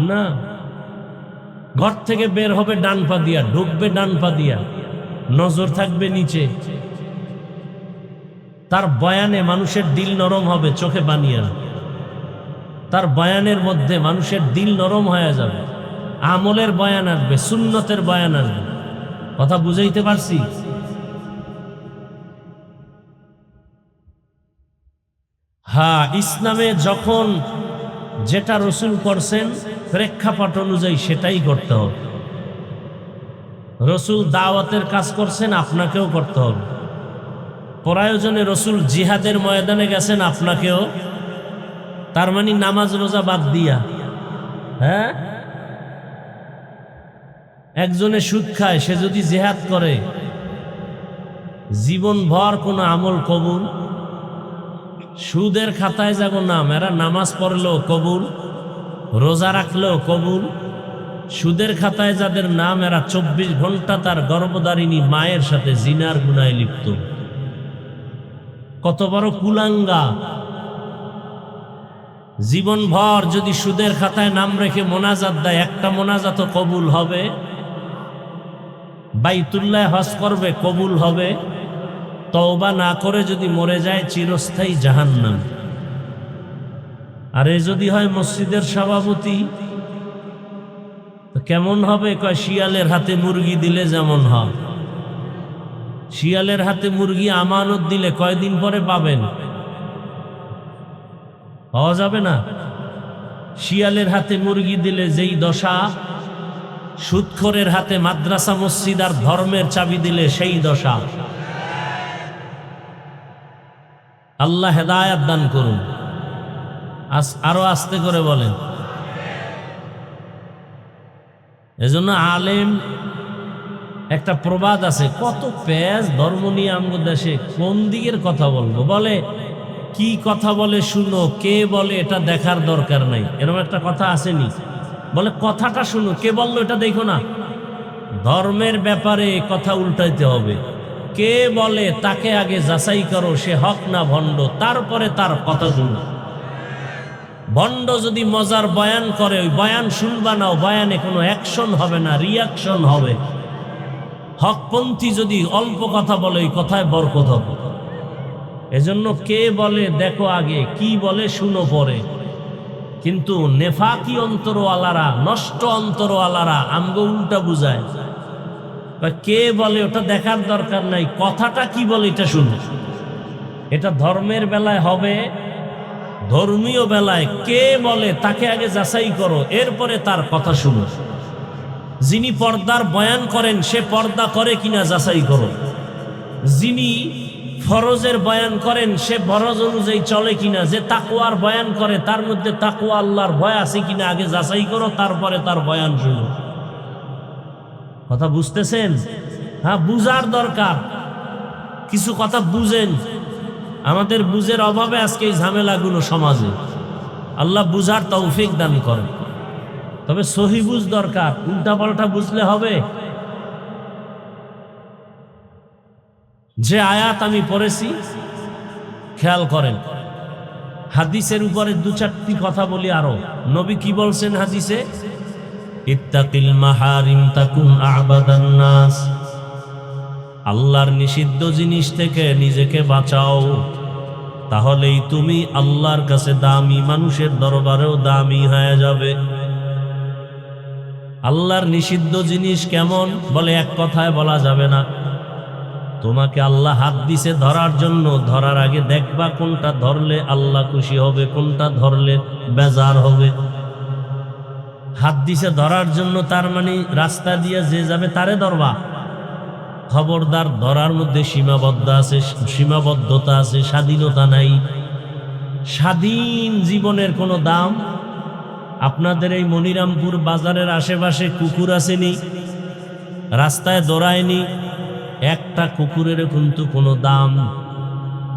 না। ঘর থেকে বের হবে ডান পা দিয়া, ঢুকবে ডান পা দিয়া, নজর থাকবে নিচে। তার বয়ানে মানুষের দিল নরম হবে, চোখে বানিয়ে না। তার বয়ানের মধ্যে মানুষের দিল নরম হয়ে যাবে। আমলের বয়ান আসবে, সুন্নতের বয়ান আসবে। কথা বুঝাইতে পারছি? হ্যাঁ, ইসলামে যখন যেটা রসুল করছেন প্রেক্ষাপট অনুযায়ী সেটাই করতে হবে। রসুল দাওয়াতের কাজ করছেন, আপনাকেও করতে হবে। প্রয়োজনে রসুল জিহাদের ময়দানে গেছেন, আপনাকেও। তার মানে নামাজ রোজা বাদ দিয়া। হ্যাঁ, একজনে সুদ খায়, সে যদি জিহাদ করে, জীবন ভর কোনো আমল কবুল? সুদের খাতায় যাবো নাম, এরা নামাজ পড়লেও কবুল, রোজা রাখলেও কবুল। সুদের খাতায় যাদের নাম, এরা 24 ঘন্টা তার গর্ভধারিণী মায়ের সাথে জিনার গুনায় লিপ্ত। কত বড় কুলাঙ্গা! জীবন ভর যদি সুদের খাতায় নাম রেখে মোনাজাত দেয়, একটা মোনাজাত কবুল হবে? বাইতুল্লাহ হজ করবে, কবুল হবে? তওবা না করে যদি মরে যায়, চিরস্থায়ী জাহান্নাম। আর এ যদি হয় মসজিদের সভাপতি, কেমন হবে? কয় শিয়ালের হাতে মুরগি দিলে যেমন হয়। শিয়ালের হাতে মুরগি আমানত দিলে কয়দিন পরে পাবেন? পাওয়া যাবে না। শিয়ালের হাতে মুরগি দিলে যেই দশা, সুদখোরের হাতে মাদ্রাসা মসজিদ আর ধর্মের চাবি দিলে সেই দশা। আল্লাহ হেদায়াত দান করুন। আরো আস্তে করে বলেন। এজন্য আলেম, একটা প্রবাদ আছে, কত প্যাজ ধর্ম নিয়ে আমগো দেশে, কোন দিকের কথা বলবো? বলে কি কথা বলে শুনো, কে বলে এটা দেখার দরকার নাই, এরকম একটা কথা আসেনি? বলে কথাটা শুনো, কে বললো এটা দেখো না। ধর্মের ব্যাপারে কথা উল্টাইতে হবে। কে বলে তাকে আগে যাচাই করো, সে হক না ভণ্ড, তারপরে তার কথা শুনো। ভণ্ড যদি মজার বয়ান করে, ওই বয়ান শুনবা না, বয়ানে কোনো অ্যাকশন হবে না, রিয়াকশন হবে। হকপন্থী যদি অল্প কথা বলে, ওই কথায় বরকত হবে। এজন্য কে বলে দেখো আগে, কি বলে শুনো পরে। কিন্তু নেফাকি অন্তরওয়ালারা, নষ্ট অন্তরওয়ালারা আমগো উল্টা বুঝায়। কে বলে ওটা দেখার দরকার নাই, কথাটা কি বলে এটা শুনো। এটা ধর্মের বেলায় হবে, ধর্মীয় বেলায় কে বলে তাকে আগে যাচাই করো, এরপরে তার কথা শুনো। যিনি পর্দার বয়ান করেন, সে পর্দা করে কিনা যাচাই করো। যিনি ফরজের বয়ান করেন, সে ফরজ অনুযায়ী চলে কিনা। যে তাকওয়ার বয়ান করে, তার মধ্যে তাকওয়া আল্লাহর ভয় আছে কিনা আগে যাচাই করো, তারপরে তার বয়ান শুনো। কথা বুঝতেছেন? হ্যাঁ, বুঝার দরকার। কিছু কথা বুঝেন। আমাদের বুঝের অভাবে আজকে এই ঝামেলাগুলো সমাজে। আল্লাহ বুঝার তৌফিক দান করেন। তবে সহি বুঝ দরকার, উল্টা পাল্টা বুঝলে হবে? যে আয়াত আমি পড়েছি, খেয়াল করেন। হাদিসের উপরে 2-4টি কথা বলি আরো। নবী কি বলছেন হাদিসে? ইত্তাকিল মাহারিম তাকুন আবাদান নাস। আল্লাহর নিষিদ্ধ জিনিস থেকে নিজেকে বাঁচাও, তাহলেই তুমি আল্লাহর কাছে দামি, মানুষের দরবারেও দামি হয়ে যাবে। আল্লাহর নিষিদ্ধ জিনিস কেমন? বলে এক কথায় বলা যাবে না। তোমাকে আল্লাহ হাত দিছে ধরার জন্য, ধরার আগে দেখবা কোনটা ধরলে আল্লাহ খুশি হবে, কোনটা ধরলে বেজার হবে। হাত দিছে ধরার জন্য, তার মানে রাস্তা দিয়ে যে যাবে তারে ধরবা। খবরদার, ধরার মধ্যে সীমাবদ্ধতা আছে, স্বাধীনতা নাই। স্বাধীন জীবনের কোনো দাম? আপনাদের এই মনিরামপুর বাজারের আশেপাশে কুকুর আসেনি? রাস্তায় দৌড়ায়নি? একটা কুকুরের কিন্তু কোনো দাম।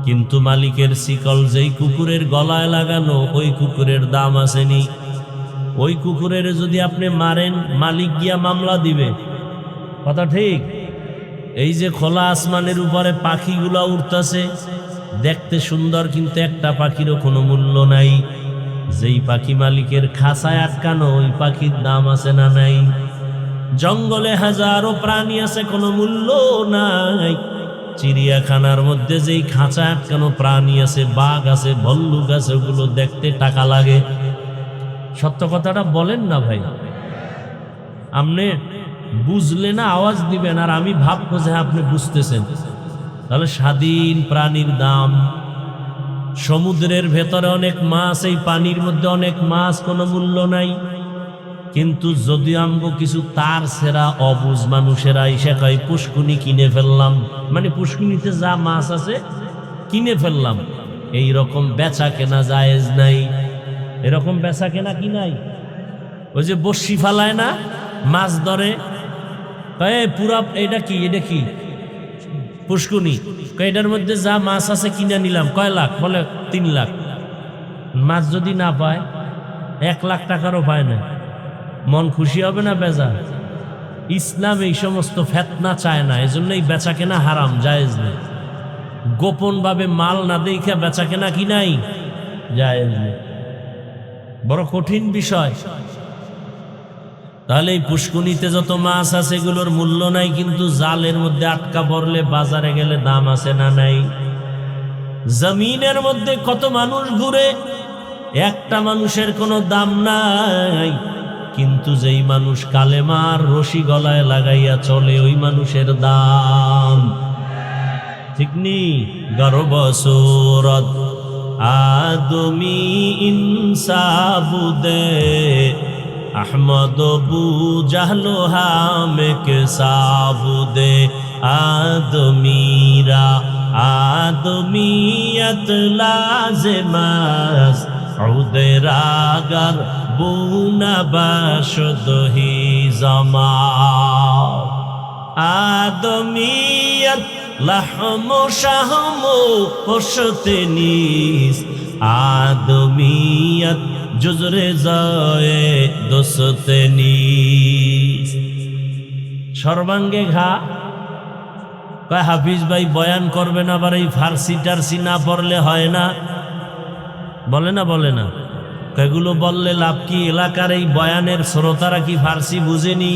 কিন্তু মালিকের শিকল যেই কুকুরের গলায় লাগানো, ওই কুকুরের দাম আসেনি। ওই কুকুরের যদি আপনি মারেন, মালিক গিয়া মামলা দিবে। কথা ঠিক? এই যে খোলা আসমানের উপরে পাখিগুলা উড়তেছে, দেখতে সুন্দর, কিন্তু একটা পাখিরও কোনো মূল্য নাই। যেই পাখি মালিকের খাঁচায় আটকানো, ওই পাখির দাম আছে না নাই? জঙ্গলে হাজারো প্রাণী আছে, কোনো মূল্য নাই। চিড়িয়াখানার মধ্যে যেই খাঁচায় আটকানো প্রাণী আছে, বাঘ আছে, ভল্লুক আছে, ওগুলো দেখতে টাকা লাগে। সত্য কথাটা বলেন না ভাই। আপনি বুঝলে না আওয়াজ দিবেন, আর আমি ভাববো যে আপনি বুঝতেছেন। তাহলে স্বাধীন প্রাণীর দাম। সমুদ্রের ভেতরে অনেক মাছ, এই পানির মধ্যে অনেক মাছ, কোনো মূল্য নাই। কিন্তু যদি আমগো কিছু তার সেরা অবুঝ মানুষেরা এসে কয় পুষ্কুনি কিনে ফেললাম, মানে পুষ্কুনিতে যা মাছ আছে কিনে ফেললাম, এই রকম বেচা কেনা জায়েজ নাই। এরকম বেচা কেনা কি নাই? ওই যে বড়শি ফালায় না, মাছ ধরে, পুরা এটা কি, এটা কি পুষ্কুনি, এটার মধ্যে যা মাছ আছে কিনে নিলাম, কয় লাখ? বলে 3 লাখ। মাছ যদি না পায়, 1 লাখ টাকারও পায় না, মন খুশি হবে না বেজা? ইসলাম এই সমস্ত ফেতনা চায় না, এজন্যই বেচা কেনা হারাম, জায়েজ নেই। গোপন ভাবে মাল না দেখে বেচা কেনা কি নাই, জায়েজ নেই। বড় কঠিন বিষয়। তাহলে এই পুষ্কুনিতে যত মাছ আছে এগুলোর মূল্য নাই, কিন্তু জালের মধ্যে আটকা পড়লে বাজারে গেলে দাম আছে না নাই? জমিনের মধ্যে কত মানুষ ঘুরে, একটা মানুষের কোনো দাম নাই। কিন্তু যেই মানুষ কালেমার রশি গলায় লাগাইয়া চলে, ওই মানুষের দাম। ঠিক নি? গর্ব সুরত আদমি ইনসাবুদে अहमद बू जहलो हामे के साबुदे आदमीरा आदमीयत लाज़िमस उदे रागर बूना बशद ही जमा आदमीयत लहमो शहमो पुश्ते नीस आदमीयत जुजरे जाए दोस्ते नीस। সর্বাঙ্গে ঘা। কয় হাফিজ ভাই বয়ান করবেন, আবার এই ফার্সি টার্সি না পড়লে হয় না? বলে না, বলে না। এগুলো বললে লাভ কি? এলাকার এই বয়ানের শ্রোতারা কি ফার্সি বুঝেনি?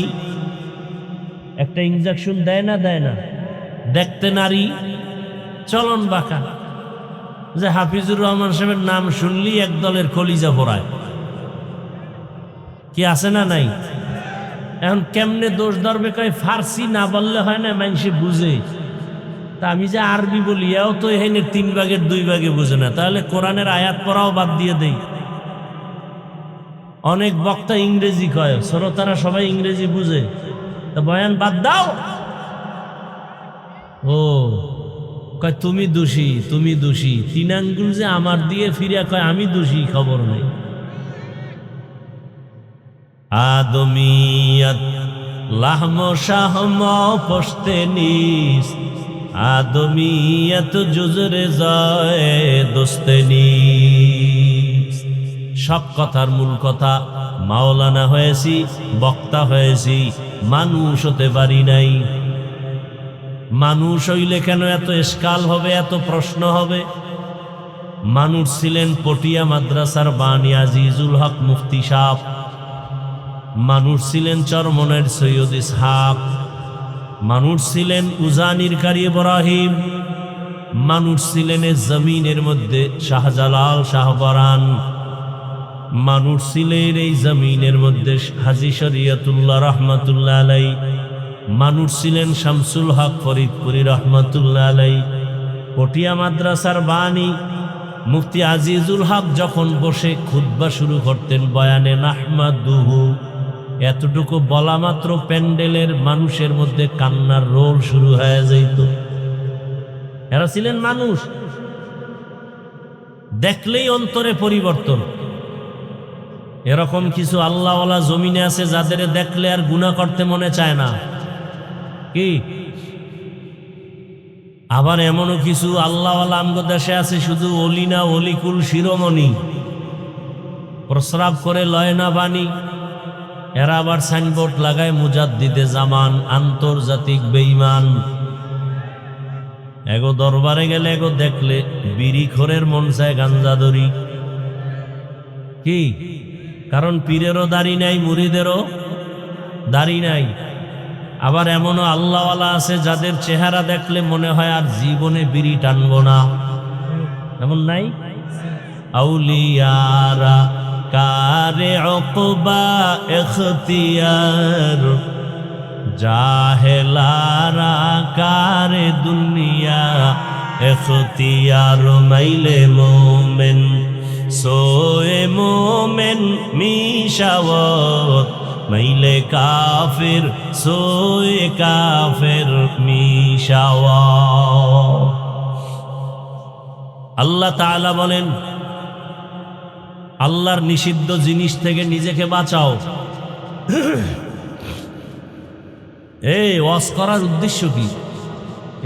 একটা ইনজেকশন দেয় না, দেয় না? দেখতে নারী, চলন বাঁকা। যে হাফিজুর রহমান সাহেবের নাম শুনলি এক দলের কলিজা পড়ায়। কি আছে না নাই? এখন কেমনে দোষ ধরবে? কয় ফার্সি না বললে হয় না, মানুষে বুঝে। তা আমি যে আরবি বলি, এও তো এখানে 3 ভাগের 2 ভাগে বুঝে না। তাহলে কোরআনের আয়াত পড়াও বাদ দিয়ে দেই। অনেক বক্তা ইংরেজি কয়, শ্রোতারা সবাই ইংরেজি বুঝে, তা বয়ান বাদ দাও। ও কয় তুমি দোষী, তুমি দোষী। 3 আঙ্গুল যে আমার দিয়ে ফিরিয়া কয় আমি দোষী, খবর নেই। আদমিয়ত লাহমো শাহমো পশতে নিস আদমিয়ত জুজরে যায় দোস্তে নিস। সব কথার মূল কথা, মাওলানা হয়েছি, বক্তা হয়েছি, মানুষ হতে পারি নাই। মানুষ হইলে কেন এত এশকাল হবে, এত প্রশ্ন হবে? মানুষ ছিলেন পটিয়া মাদ্রাসার বানী আজিজুল হক মুফতি সাহেব, মানুষ ছিলেন চরমনের সৈয়দ ইসহাক, মানুষ ছিলেন উজানির কারি ইব্রাহিম, মানুষ ছিলেন এই জমিনের মধ্যে শাহজালাল শাহপরান, মানুষ ছিলেন এই জমিনের মধ্যে হাজী শরীয়তুল্লাহ রহমাতুল্লাহ আলাই, মানুষ ছিলেন শামসুল হক ফরিদপুরি রহমাতুল্লাহ আলাই। পটিয়া মাদ্রাসার বাণী মুফতি আজিজুল হক যখন বসে খুতবা শুরু করতেন বয়ানে নাহমাদুহু, এতটুকু বলা মাত্র প্যান্ডেলের মানুষের মধ্যে কান্নার রোল শুরু হয়ে যাইত। এরা ছিলেন মানুষ, দেখলেই অন্তরে পরিবর্তন। এরকম কিছু আল্লাহওয়ালা জমিনে আছে যাদের দেখলে আর গুনাহ করতে মনে চায় না কি? আবার এমনও কিছু আল্লাহওয়ালা আমগো দেশে আছে শুধু অলি না অলিকুল শিরোমণি, প্রস্রাব করে লয় না বাণী। এরা আবার সাইনবোর্ড লাগায় মুজাদ্দিদে জামান, আন্তর্জাতিক বেঈমান। এগো দরবারে গেলে এগো দেখলে বিড়ি খোরের মন চায় গাঞ্জা দড়ি কি? কারণ পীরেরও দাড়ি নাই, মুরিদেরও দাড়ি নাই। আবার এমনও আল্লাহওয়ালা আছে যাদের চেহারা দেখলে মনে হয় আর জীবনে বিড়ি টানবো না, এমন নাই? আউলিয়ারা কারে উকবা ইখতিয়ার, জাহেলারা কারে দুনিয়া ইখতিয়ার। মাইলে মোমেন সোয়ে মোমেন মিশাওয়াত, মাইলে কাফির সোয়ে কাফির মিশাওয়াত। আল্লাহ তাআলা বলেন আল্লাহর নিষিদ্ধ জিনিস থেকে নিজেকে বাঁচাও। এই ওয়াজ করার উদ্দেশ্য কি?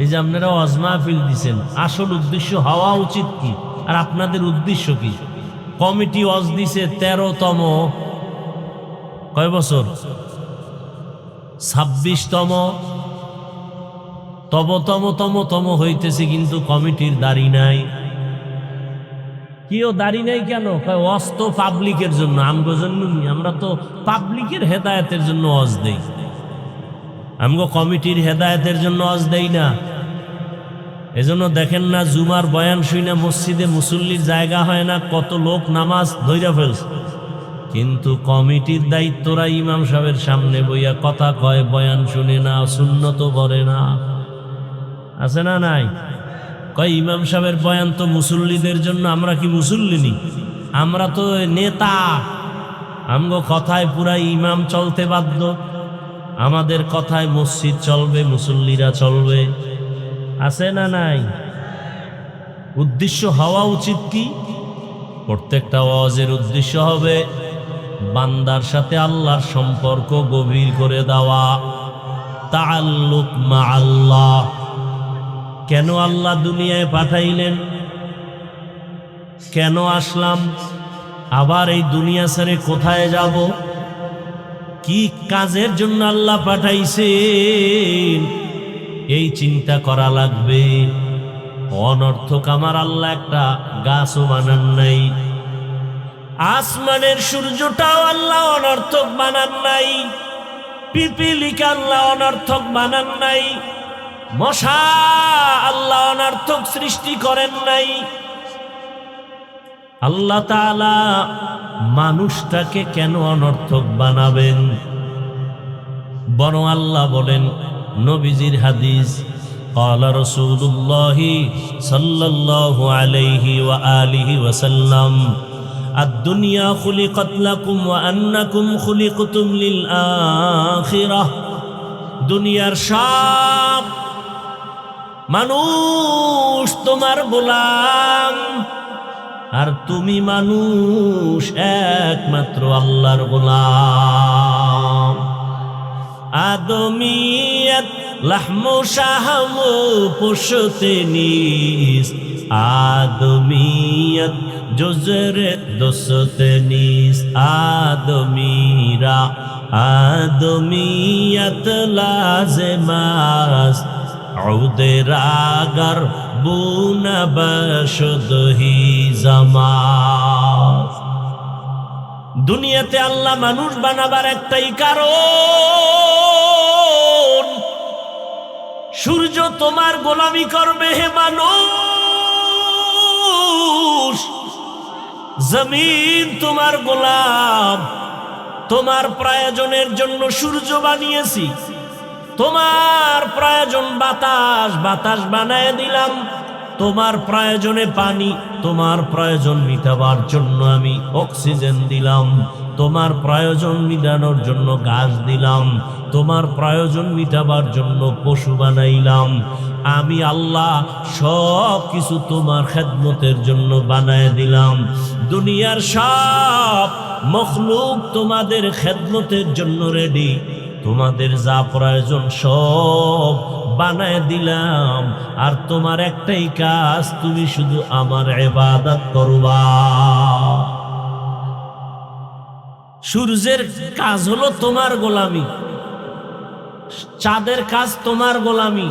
এই যে আপনারা ওয়াজ মাহফিল দিছেন, আসল উদ্দেশ্য হওয়া উচিত কি? আর আপনাদের উদ্দেশ্য কি? কমিটি ওয়াজ দিছে 13তম, কয় বছর? 26তম, তম হইতেছে, কিন্তু কমিটির দাড়ি নাই। কেউ দাড়ি নাই কেন? ওয়াজ তো পাবলিকের জন্য, আমগো জন্য। আমরা তো পাবলিকের হেদায়েতের জন্য ওয়াজ দেই, আমগো কমিটির হেদায়েতের জন্য ওয়াজ দেই না। এজন্য দেখেন না জুমার বয়ান শুনে মসজিদে মুসল্লির জায়গা হয় না, কত লোক নামাজ ধইরা ফেলছে। কিন্তু কমিটির দায়িত্বরা ইমাম সাহেবের সামনে বইয়া কথা কয়, বয়ান শুনে না, সুন্নত পড়ে না। আছে না নাই? কয় ইমাম সাহেবের বয়ান তো মুসল্লিদের জন্য, আমরা কি মুসল্লি নি? আমরা তো নেতা, আমগো কথায় পুরা ইমাম চলতে বাধ্য, আমাদের কথায় মসজিদ চলবে, মুসল্লিরা চলবে। আছে না নাই? উদ্দেশ্য হওয়া উচিত কি? প্রত্যেকটা ওয়াজের উদ্দেশ্য হবে বান্দার সাথে আল্লাহর সম্পর্ক গভীর করে দেওয়া, তাআল্লুক মা আল্লাহ। কেন আল্লাহ দুনিয়ায় পাঠাইলেন? কেন আসলাম? আবার এই দুনিয়া ছেড়ে কোথায় যাব? কি কাজের জন্য আল্লাহ পাঠাইছেন? এই চিন্তা করা লাগবে। অনর্থক আমার আল্লাহ একটা গাছও বানান নাই, আসমানের সূর্যটাও আল্লাহ অনর্থক বানান নাই, পিপিলিকা আল্লাহ অনর্থক বানান নাই, মশা আল্লাহ অনর্থক সৃষ্টি করেন নাই। আল্লাহ তাআলা মানুষটাকে কেন অনর্থক বানাবেন? বরং আল্লাহ বলেন, নবীজির হাদিস, ক্বালা রাসূলুল্লাহ সাল্লাল্লাহু আলাইহি ওয়া আলিহি ওয়াসাল্লাম, আদ-দুনিয়া খুলিকাত লাকুম ওয়া আন্নাকুম খুলিকতুম লিল আখিরাহ। দুনিয়ার সব মানুষ তোমার গোলাম, আর তুমি মানুষ একমাত্র আল্লাহর গোলাম। আদমিয়ত লাহমু শাহমু পুশতে নিস, আদমিয়ত জুজরে দোসতে নিস। আদমিরা আদমিয়ত লাজমাস, উদের আগার বুনা বশদহি জামাস। দুনিয়াতে আল্লাহ মানুষ বানাবার একটাই কারণ, সূর্য তোমার গোলামি করবে হে মানুষ, জমিন তোমার গোলাম। তোমার প্রয়োজনের জন্য সূর্য বানিয়েছি, তোমার প্রয়োজন বাতাস, বাতাস বানায় দিলাম। তোমার প্রয়োজনে পানি, তোমার প্রয়োজন মিটাবার জন্য আমি অক্সিজেন দিলাম। তোমার প্রয়োজন মিটানোর জন্য গাছ দিলাম। তোমার প্রয়োজন মিটাবার জন্য পশু বানাইলাম। আমি আল্লাহ সব কিছু তোমার খেদমতের জন্য বানায় দিলাম। দুনিয়ার সব মখলুক তোমাদের খেদমতের জন্য রেডি। তোমাদের যা প্রয়োজন সব বানায় দিলাম। আর তোমার একটাই কাজ, তুমি শুধু আমার ইবাদত করবা। সূর্যের কাজ হলো তোমার গোলামি, চাঁদের কাজ তোমার গোলামি,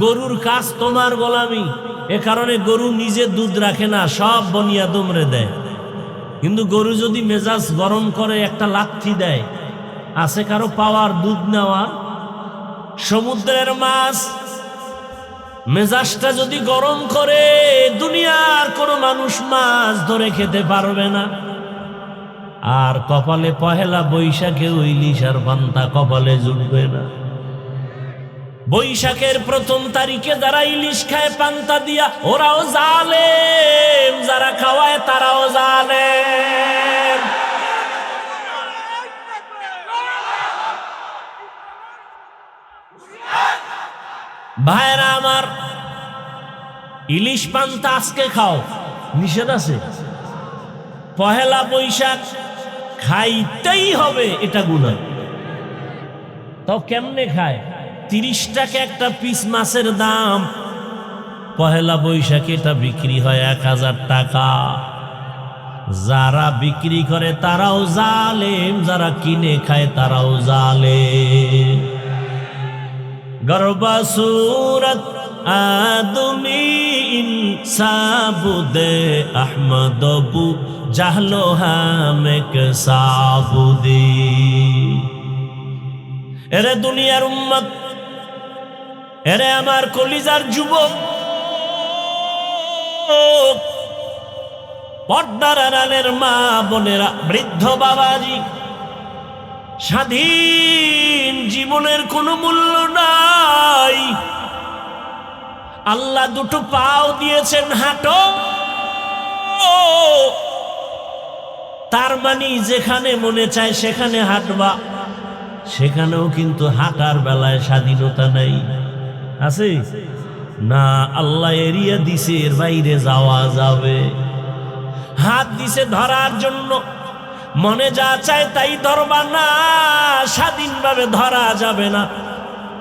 গরুর কাজ তোমার গোলামি। এ কারণে গরু নিজে দুধ রাখে না, সব বনিয়াদমরে দেয়। কিন্তু গরু যদি মেজাজ গরম করে একটা লাথি দেয়, আছে কারো পাওয়ার দুধ নেওয়া? সমুদ্রের মাছ মেজাজটা যদি গরম করে, দুনিয়ার কোনো মানুষ মাছ ধরে খেতে পারবে না। আর কপালে পহেলা বৈশাখে ইলিশ আর পান্তা কপালে জুটবে না। বৈশাখের প্রথম তারিখে যারা ইলিশ খায় পান্তা দিয়া, ওরাও জালেম, যারা খাওয়ায় তারাও জালেম। ভাইরা আমার, ইলিশ পান্তা আজকে খাও, নিষেধ আছে? পহেলা বৈশাখ খাইতেই হবে, এটা গুনাহ। তো কেমনে খায়? 30 টাকা একটা পিস মাছের দাম। পহেলা বৈশাখে এটা বিক্রি হয় 1000 টাকা। যারা বিক্রি করে তারাও জালেম, যারা কিনে খায় তারাও জালেম। গরবা সুরত আদমি ইনসাবুদে আহমদবু জাহলো হামেক সাবুদি। এরে দুনিয়ার উম্মত, এরে আমার কলিজার যুবক, পর্দার আড়ালের মা বোনেরা, বৃদ্ধ বাবাজি, স্বাধীন জীবনের কোনো মূল্য নাই। আল্লাহ দুটো পাও দিয়েছেন, হাঁটো। তার মানে যেখানে মনে চায় সেখানে হাঁটবা। সেখানেও কিন্তু হাঁটার বেলায় স্বাধীনতা নাই, আছে না? আল্লাহ এরিয়া দিছে, এর বাইরে যাওয়া যাবে। হাত দিছে ধরার জন্য, মনে যা চায় তাই ধরবা না, স্বাধীনভাবে ধরা যাবে না।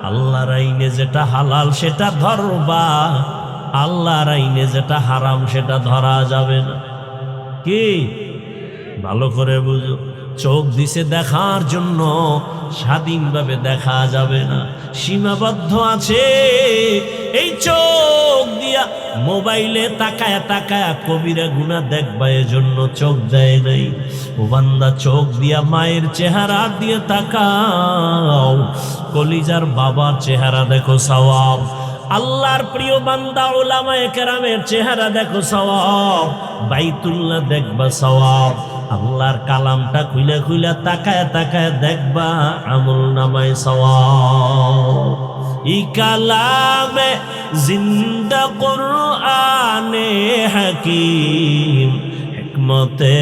আল্লাহর আইনে যেটা হালাল সেটা ধরবা, আল্লাহর আইনে যেটা হারাম সেটা ধরা যাবে না। কি ভালো করে বুঝো, চোখ দিছে দেখার জন্য, স্বাধীনভাবে দেখা যাবে না, সীমাবদ্ধ আছে। এই চোখ দিয়া মোবাইলে তাকায়া তাকায়া কবিরা গুনাহ দেখবা, এজন্য চোখ দেয় নাই। ও বান্দা, চোখ দিয়া মায়ের চেহারা দিয়ে তাকাও, কলিজার বাবার চেহারা দেখো, সওয়াব। আল্লাহর প্রিয় বান্দা উলামায়ে কেরামের চেহারা দেখো, সওয়াব। বাইতুল্লাহ দেখবা, সওয়াব। আল্লাহর কালামটা খুইলা খুইলা তাকায় তাকায় দেখবা, আমল নামায় সওয়াব। ই কালামে জিন্দা কুরআনে হাকিম, হিকমতে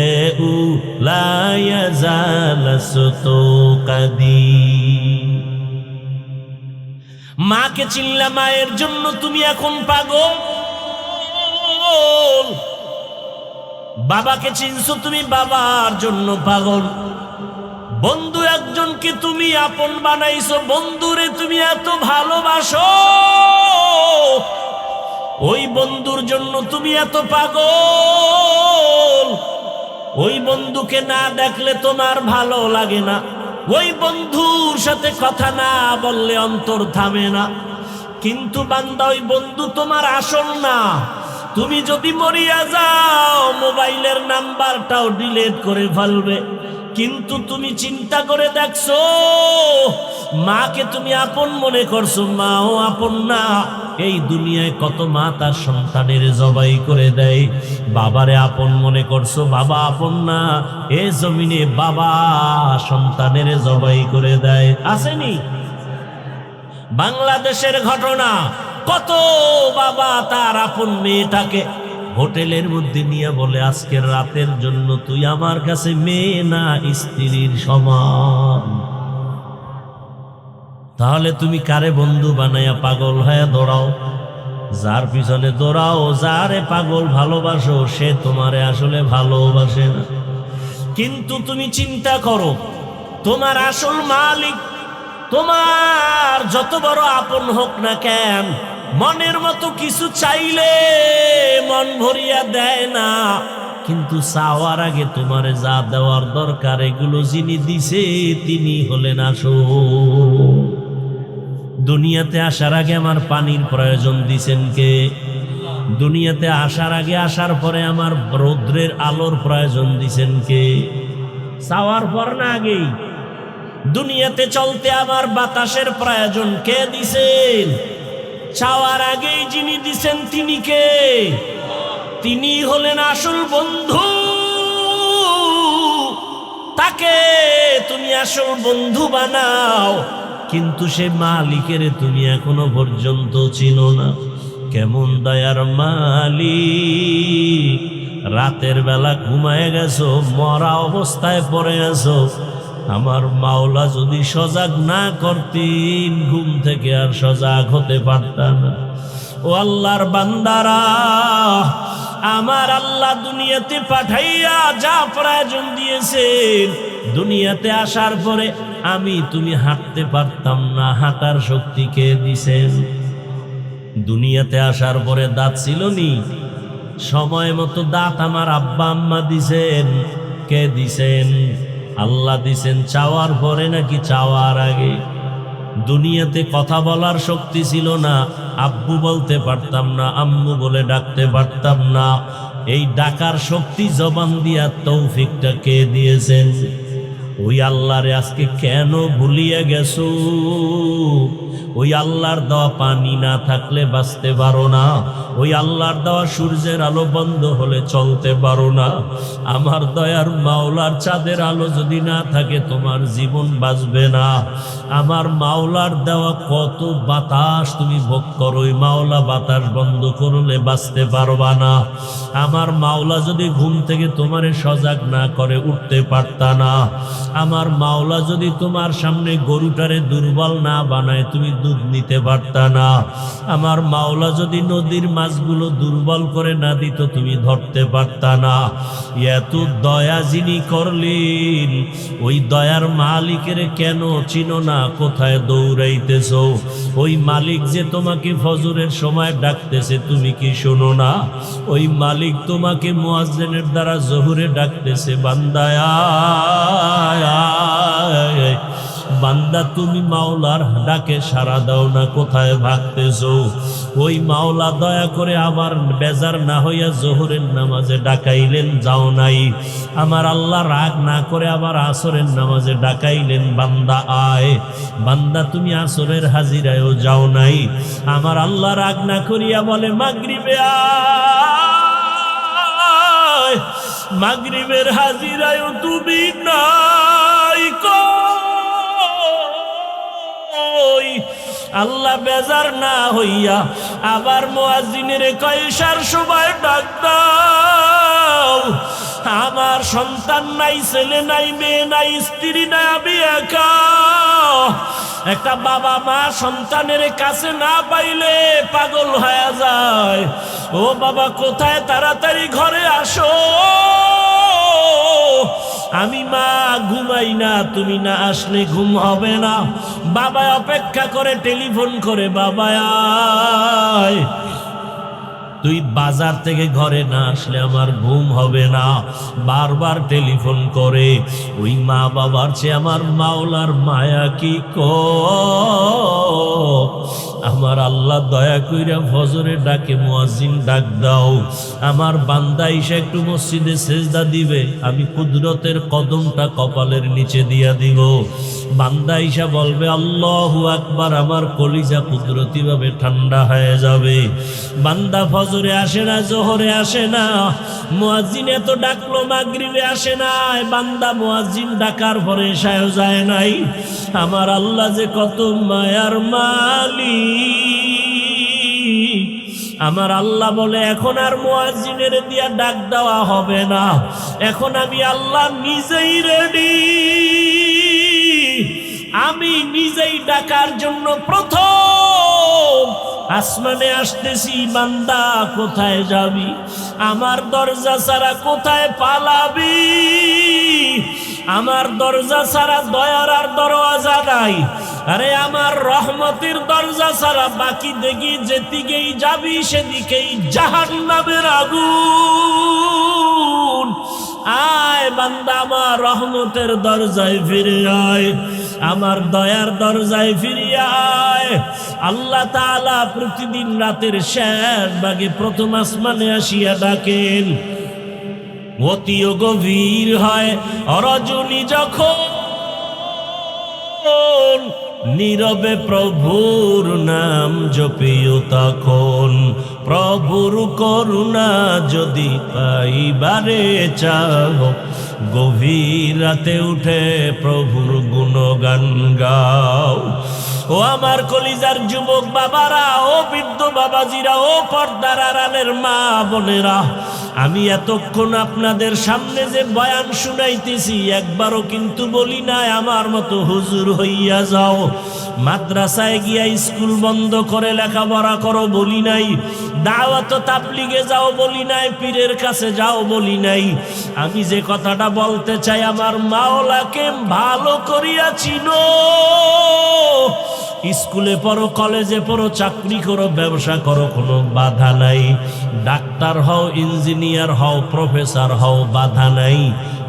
উলা ইয়াজাল সুতু কাদিম। মাকে চিল্লা, মায়ের জন্য তুমি এখন পাগল। বাবাকে চিনছো, তুমি বাবার জন্য পাগল। বন্ধু একজনকে তুমি আপন বানাইছো, বন্ধুরে তুমি এত ভালোবাসো, ওই বন্ধুর জন্য তুমি এত পাগল। ওই বন্ধুকে না দেখলে তোমার ভালো লাগে না, ওই বন্ধুর সাথে কথা না বললে অন্তর থামে না। কিন্তু বান্দা, ওই বন্ধু তোমার আসল না। তুমি যদি মরিয়া যাও, মোবাইলের নাম্বারটাও ডিলিট করে ফেলবে, কিন্তু তুমি চিন্তা করে দেখছো, মাকে তুমি আপন মনে করছো, মাও আপন না। এই দুনিয়ায় কত মা তার সন্তানের জবাই করে দেয়। বাবারে আপন মনে করছো, বাবা আপন না। এ জমিনে বাবা সন্তানের জবাই করে দেয়, আসেনি? বাংলাদেশের ঘটনা, কত বাবা তার আপন মেয়েটাকে হোটেলের মধ্যে নিয়ে বলে, আজকের রাতের জন্য তুই আমার কাছে মেয়ে না, স্ত্রীর সমান। তাহলে তুমি কারে বন্ধু বানাইয়া পাগল হয়ে দৌড়াও? যার পিছনে দৌড়াও, যারে পাগল ভালোবাসো, সে তোমারে আসলে ভালোবাসে না। কিন্তু তুমি চিন্তা করো, তোমার আসল মালিক তোমার যত বড় আপন হোক না কেন, মনের মতো কিছু চাইলে মন ভরিয়া দেয় না। কিন্তু চাওয়ার আগে তোমারে যা দেওয়ার দরকার, এগুলো যিনি দিছে তিনি হলেন আসল। দুনিয়াতে আসার আগে আমার পানির প্রয়োজন দিছেন কে? দুনিয়াতে আসার আগে, আসার পরে আমার রৌদ্রের আলোর প্রয়োজন দিছেন কে? চাওয়ার পর না আগেই? দুনিয়াতে চলতে আমার বাতাসের প্রয়োজন কে দিছেন? চাওয়ার আগেই যিনি দিছেন তিনি কে? তিনি হলেন আসল বন্ধু। তাকে তুমি আসল বন্ধু বানাও, কিন্তু সে মালিকের তুমি এখনো পর্যন্ত চিনো না। কেমন দয়ার মালিক! রাতের বেলা ঘুমায় গেছো, মরা অবস্থায় পড়ে আছো। আমার মাওলা যদি সজাগ না করতেন, ঘুম থেকে আর সজাগ হতে পারতাম না। ও আল্লাহর বান্দারা, আমার আল্লাহ দুনিয়াতে পাঠাইয়া যা প্রয়োজন দিয়েছেন, দুনিয়াতে আসার পরে আমি তুমি হাঁটতে পারতাম না, হাঁটার শক্তি কে দিছেন? দুনিয়াতে আসার পরে দাঁত ছিল নি, সময় মতো দাঁত আমার আব্বা আম্মা দিছেন। কে দিছেন? আল্লাহ দিছেন। চাওয়ার পরে নাকি চাওয়ার আগে? দুনিয়াতে কথা বলার শক্তি ছিল না, আব্বু বলতে পারতাম না, আম্মু বলে ডাকতে পারতাম না। এই ডাকার শক্তি জবান দিয়া তৌফিকটা কে দিয়েছেন? ওই আল্লাহরে আজকে কেন ভুলিয়ে গেছো? ওই আল্লাহর দেওয়া পানি না থাকলে বাঁচতে পারো না। ওই আল্লাহর দেওয়া সূর্যের আলো বন্ধ হলে চলতে পারো না। আমার দয়ার মাওলার চাঁদের আলো যদি না থাকে, তোমার জীবন বাঁচবে না। আমার মাওলার দেওয়া কত বাতাস তুমি ভোগ করো, ওই মাওলা বাতাস বন্ধ করলে বাঁচতে পারবা না। আমার মাওলা যদি ঘুম থেকে তোমারে সজাগ না করে, উঠতে পারতা না। আমার মাওলা যদি তোমার সামনে গরুটারে দুর্বল না বানায়, তুমি দুধ নিতে পারতা না। আমার মাওলা যদি নদীর মাছগুলো দুর্বল করে না দিত, তুমি ধরতে পারতা না। এত দয়া যিনি করলেন, ওই দয়ার মালিকের কেন চিনো না? কোথায় দৌড়াইতেছ? ওই মালিক যে তোমাকে ফজরের সময় ডাকতেছে, তুমি কি শোনো না? ওই মালিক তোমাকে মুয়াজ্জিনের দ্বারা জোহরে ডাকতেছে, বান্দায় বান্দা, তুমি মাওলার ডাকে সাড়া দাও না, কোথায় ভাগতেছো? ওই মাওলা দয়া করে আবার বেজার না হইয়া জোহরের নামাজে ডাকাইলেন, যাও নাই। আমার আল্লাহ রাগ না করে আবার আসরের নামাজে ডাকাইলেন, বান্দা আয়। বান্দা, তুমি আসরের হাজিরায়ও যাও নাই। আমার আল্লাহ রাগ না করিয়া বলে, মাগরিবে আয়। মাগরিবের হাজিরায়ও তুমি নাই। আল্লাহ বেজার না হইয়া আবার মুয়াজ্জিনের কয়, ইশার সময় ডাক দাও। আমার সন্তান নাই, ছেলে নাই, মেয়ে নাই, স্ত্রী নাই, আমি একা। একটা বাবা মা সন্তানের কাছে না পাইলে পাগল হয়ে যায়। ও বাবা, কোথায়? তাড়াতাড়ি ঘরে আসো। আমি মা ঘুমাই না, তুমি না আসলে ঘুম হবে না। বাবা অপেক্ষা করে, টেলিফোন করে, বাবা আয়। তুই বাজার থেকে ঘরে না আসলে আমার ঘুম হবে না। বারবার টেলিফোন করে। ওই মা বাবার চেয়ে আমার মাওলার মায়া কি আমার আল্লাহ দয়া কইরা ফজরে ডাকে মুয়াজ্জিন ডাক দাও, আমার বান্দা এসে একটু মসজিদে সেজদা দিবে, আমি কুদরতের কদমটা কপালের নিচে দিয়া দিব। বান্দা ইসা বলবে আল্লাহু আকবার, আমার কলিজা কুদরতি ভাবে ঠান্ডা হয়ে যাবে। বান্দা ফজরে আসে না, জোহরে আসে না, মুয়াজ্জিন এত ডাকলো মাগরিবে আসে না, বান্দা মুয়াজ্জিন ডাকার পরে এশায়ও যায় নাই। আমার আল্লাহ যে কত মায়ার মালিক। আমার আল্লাহ বলে এখন আর মুয়াজ্জিনের দিয়া ডাক দেওয়া হবে না, এখন আমি আল্লাহ নিজেই রেডি, আমি নিজেই ডাকার জন্য প্রথম আসমানে আসতেছি। বান্দা কোথায় যাবি? আমার দরজা ছাড়া কোথায় পালাবি? আমার দরজা ছাড়া দয়ার আর দরওয়াজা নাই। আরে আমার রহমতের দরজা ছাড়া বাকি দেখি যেদিকেই যাবি সেদিকেই জাহান্নামের আগুন। আয় বান্দা আমার রহমতের দরজায় ফিরে আয়, আমার দয়ার দরজায় ফিরে আয়। আল্লাহ তাআলা প্রতিদিন রাতের শেষ ভাগে প্রথম আসমানে আসিয়া ডাকেন। অতিও গভীর হয় রজনী যখন, নীরবে প্রভুর নাম জপিও তখন। প্রভুর করুণা যদি পাইবারে চাও, গভীর রাতে উঠে প্রভুর গুণগান গাও। ও আমার কলিজার যুবক বাবারা, ও বৃদ্ধ বাবাজিরা, ও পর্দার আড়ালের মা বোনেরা, আমি এতক্ষণ আপনাদের সামনে যে বয়ান শুনাইতেছি একবারও কিন্তু বলি নাই আমার মতো হুজুর হইয়া যাও, মাদ্রাসায় গিয়া স্কুল বন্ধ করে লেখাপড়া করো বলি নাই, দাওয়াত তাবলিগে যাও বলি নাই, পীরের কাছে যাও বলি নাই। আমি যে কথাটা বলতে চাই, আমার মাওলাকে ভালো করিয়া চিনো। স্কুলে পড়ো, কলেজে পড়ো, চাকরি করো, ব্যবসা করো, কোনো বাধা নাই। ডাক্তার হও, ইঞ্জিনিয়ার হও, প্রফেসর হও, বাধা নাই।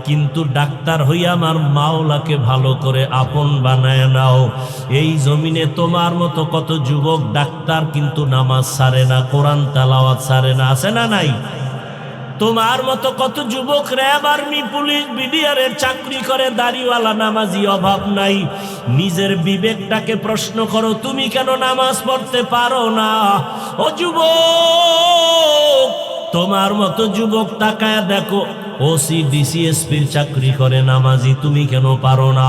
কিন্তু ডাক্তার হইয়া আমার মাওলাকে ভালো করে আপন বানায় নাও। এই জমিনে তোমার মতো কত যুবক ডাক্তার কিন্তু নামাজ ছাড়ে না, কোরআন তেলাওয়াত ছাড়ে না, আছে না নাই? তোমার মতো কত যুবক র্যাব, আর্মি, পুলিশ, বিডিআরের চাকরি করে, দাড়িওয়ালা, নামাজি, অভাব নাই। নিজের বিবেকটাকে প্রশ্ন করো, তুমি কেন নামাজ পড়তে পারো না? ও যুবক, তোমার মতো যুবক তাকায় দেখো, ওসি ডিসিএসপির চাকরি করে, নামাজি, তুমি কেন পারো না?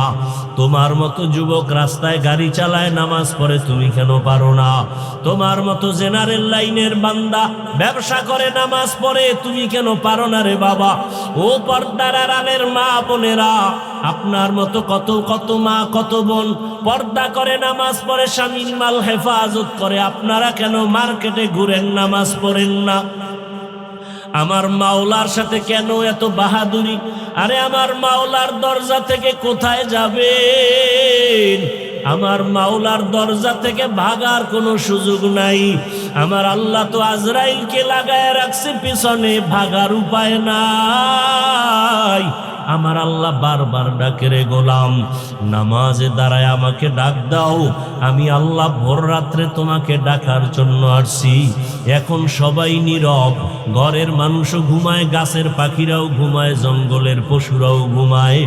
তোমার মতো যুবক রাস্তায় গাড়ি চালায়, নামাজ পড়ে, তুমি কেন পারো না? তোমার মতো জেনারেল লাইনের বান্দা ব্যবসা করে, নামাজ পড়ে, তুমি কেন পারো না রে বাবা? ও পর্দার আড়ালের মা বোনেরা, আপনার মতো কত কত মা, কত বোন পর্দা করে, নামাজ পড়ে, স্বামীর মাল হেফাজত করে, আপনারা কেন মার্কেটে ঘুরেন, নামাজ পড়েন না? আমার মাওলার সাথে কেন এত বাহাদুরি? আরে আমার মাওলার দরজা থেকে কোথায় যাবেন? আমার মাওলার দরজা থেকে ভাগার কোনো সুযোগ নাই। আমার আল্লাহ তো আজরাইলকে লাগায় রাখছে পিছনে, ভাগার উপায় নাই। আমার আল্লাহ বারবার ডাকে, রে গোলাম, নামাজে দাঁড়ায় আমাকে ডাক দাও। আমি আল্লাহ ভোর রাত্রে তোমাকে ডাকার জন্য আসছি। এখন সবাই নীরব, ঘরের মানুষও ঘুমায়, গাছের পাখিরাও ঘুমায়, জঙ্গলের পশুরাও ঘুমায়,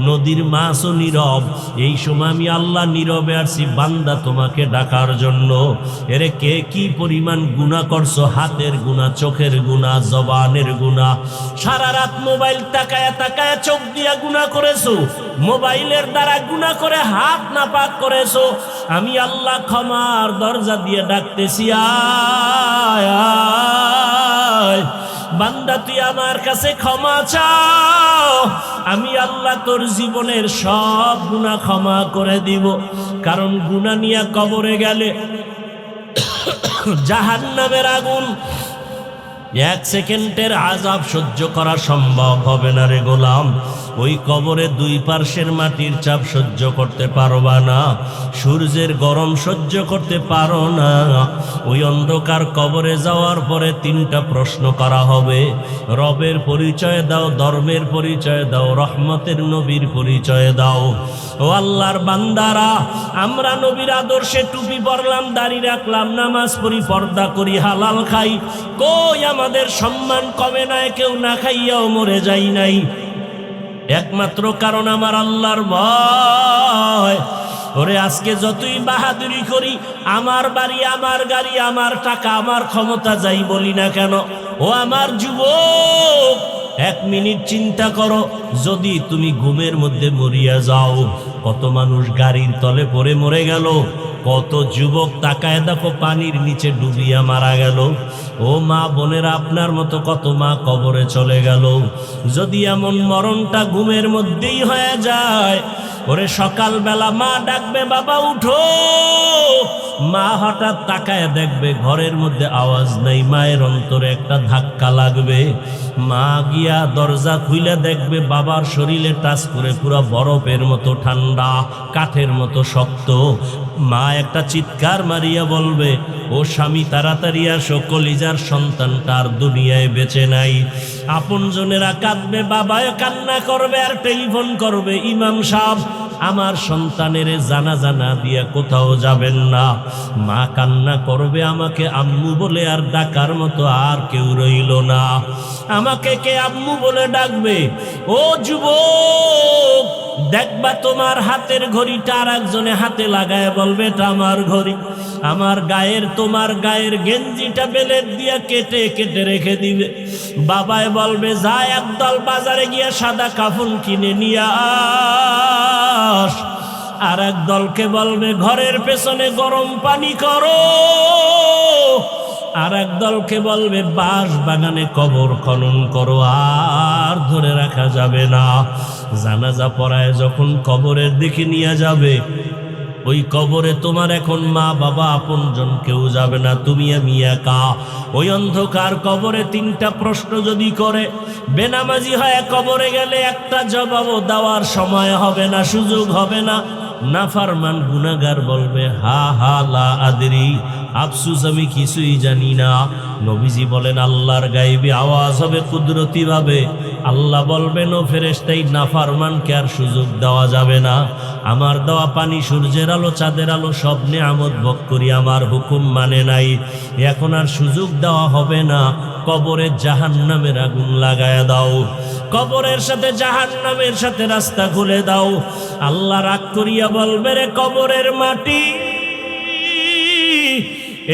নদীর মাছও নীরব। এই সময় আমি আল্লাহ নীরবে আসছি বান্দা তোমাকে ডাকার জন্য। এরে কে কি পরিমাণ গুনাহ করছো, হাতের গুনাহ, চোখের গুনাহ, জবানের গুনাহ, সারা রাত মোবাইল তাকায় তাকায় চোখ দিয়া গুনাহ করেছো, মোবাইলের দ্বারা গুনাহ করে হাত নাপাক করেছো। আমি আল্লাহ ক্ষমার দরজা দিয়ে ডাকতেছি, আয় আয় বান্দা, তুই আমার কাছে ক্ষমা চাও, আমি আল্লাহ তোর জীবনের সব গুনাহ ক্ষমা করে দিব। কারণ গুনাহ নিয়ে কবরে গেলে জাহান্নামের আগুন এক সেকেন্ডের আযাব সহ্য করা সম্ভব হবে না রে গোলাম। ওই কবরে দুই পার্শ্বের মাটির চাপ সহ্য করতে পারবা না, সূর্যের গরম সহ্য করতে পারো না। ওই অন্ধকার কবরে যাওয়ার পরে তিনটা প্রশ্ন করা হবে। রবের পরিচয় দাও, ধর্মের পরিচয় দাও, রহমতের নবীর পরিচয় দাও। ও আল্লাহর বান্দারা, আমরা নবীর আদর্শে টুপি পরলাম, দাড়ি রাখলাম, নামাজ পড়ি, পর্দা করি, হালাল খাই, কই আমাদের সম্মান কমে নাই? কেউ না খাইয়াও মরে যাই নাই। একমাত্র কারণ আমার আল্লাহর ভয়। ওরে আজকে যতই বাহাদুরি করি, আমার বাড়ি, আমার গাড়ি, আমার টাকা, আমার ক্ষমতা যাই বলি না কেন, ও আমার যুবক, এক মিনিট চিন্তা করো, যদি তুমি ঘুমের মধ্যে মরিয়া যাও, কত মানুষ গাড়ির তলে পড়ে মরে গেল, কত যুবক তাকায় দেখো পানির নিচে ডুবিয়া মারা গেল। ও মা বোনেরা, আপনার মতো কত মা কবরে চলে গেল। যদি এমন মরণটা ঘুমের মধ্যেই হয়ে যায়, ওরে সকালবেলা মা ডাকবে, বাবা উঠো। মা হঠাৎ তাকায় দেখবে ঘরের মধ্যে আওয়াজ নাই, মায়ের অন্তরে একটা ধাক্কা লাগবে। মা গিয়া দরজা খুলে দেখবে বাবার শরীরে টাচ করে পুরো বরফের মতো ঠান্ডা, কাঠের মতো শক্ত। মা একটা চিৎকার মারিয়া বলবে, ও স্বামী তাড়াতাড়ি আসো, কলিজার সন্তানটা আর দুনিয়ায় বেঁচে নাই। আপনজনেরা কাঁদবে, বাবায় কান্না করবে আর টেলিফোন করবে, ইমাম সাহেব আমার সন্তানের জানাজা না দিয়া কোথাও যাবেন না। মা কান্না করবে, আমাকে আম্মু বলে আর ডাকার মতো আর কেউ রইল না, আমাকে কে আম্মু বলে ডাকবে? ও যুবক, দেখবা তোমার হাতের ঘড়িটা আর একজনে হাতে লাগায় বলবে, এটা আমার ঘড়ি। আমার গায়ের, তোমার গায়ের গেঞ্জিটা বেলেট দিয়া কেটে কেটে রেখে দিবে। বাবায় বলবে, যা একদল বাজারে গিয়া সাদা কাফন কিনে নিয়ে আস। আর এক দলকে বলবে, ঘরের পেছনে গরম পানি করো। আর এক দলকে বলবে, বাঁশ বাগানে কবর খনন করো, আর ধরে রাখা যাবে না। জানাজা পড়ায় যখন কবরের দিকে নিয়ে যাবে, ওই কবরে তোমার এখন মা বাবা আপনজন কেউ যাবে না, তুমি আমি একা। ওই অন্ধকার কবরে তিনটা প্রশ্ন যদি করে, বেনামাজি হয়ে কবরে গেলে একটা জবাবও দেওয়ার সময় হবে না, সুযোগ হবে না। নাফরমান গুনাহগার বলবে, হা হা লা আদরি, আফসুস আমি কিছুই জানি না। নবীজি বলেন, আল্লাহর গায়েবী আওয়াজ হবে কুদরতি ভাবে। আল্লাহ বলবেন, ও ফেরেশতাই, নাফরমানকে আর সুযোগ দেওয়া যাবে না। আমার দেওয়া পানি, সূর্যের আলো, চাঁদের আলো সব নিয়ামত ভোগ করি, আমার হুকুম মানে নাই, এখন আর সুযোগ দেওয়া হবে না। কবরে জাহান্নামের আগুন লাগায়া দাও, কবরের সাথে জাহান্নামের সাথে রাস্তা খুলে দাও। আল্লাহ রাগ করিয়া বলবে, রে কবরের মাটি,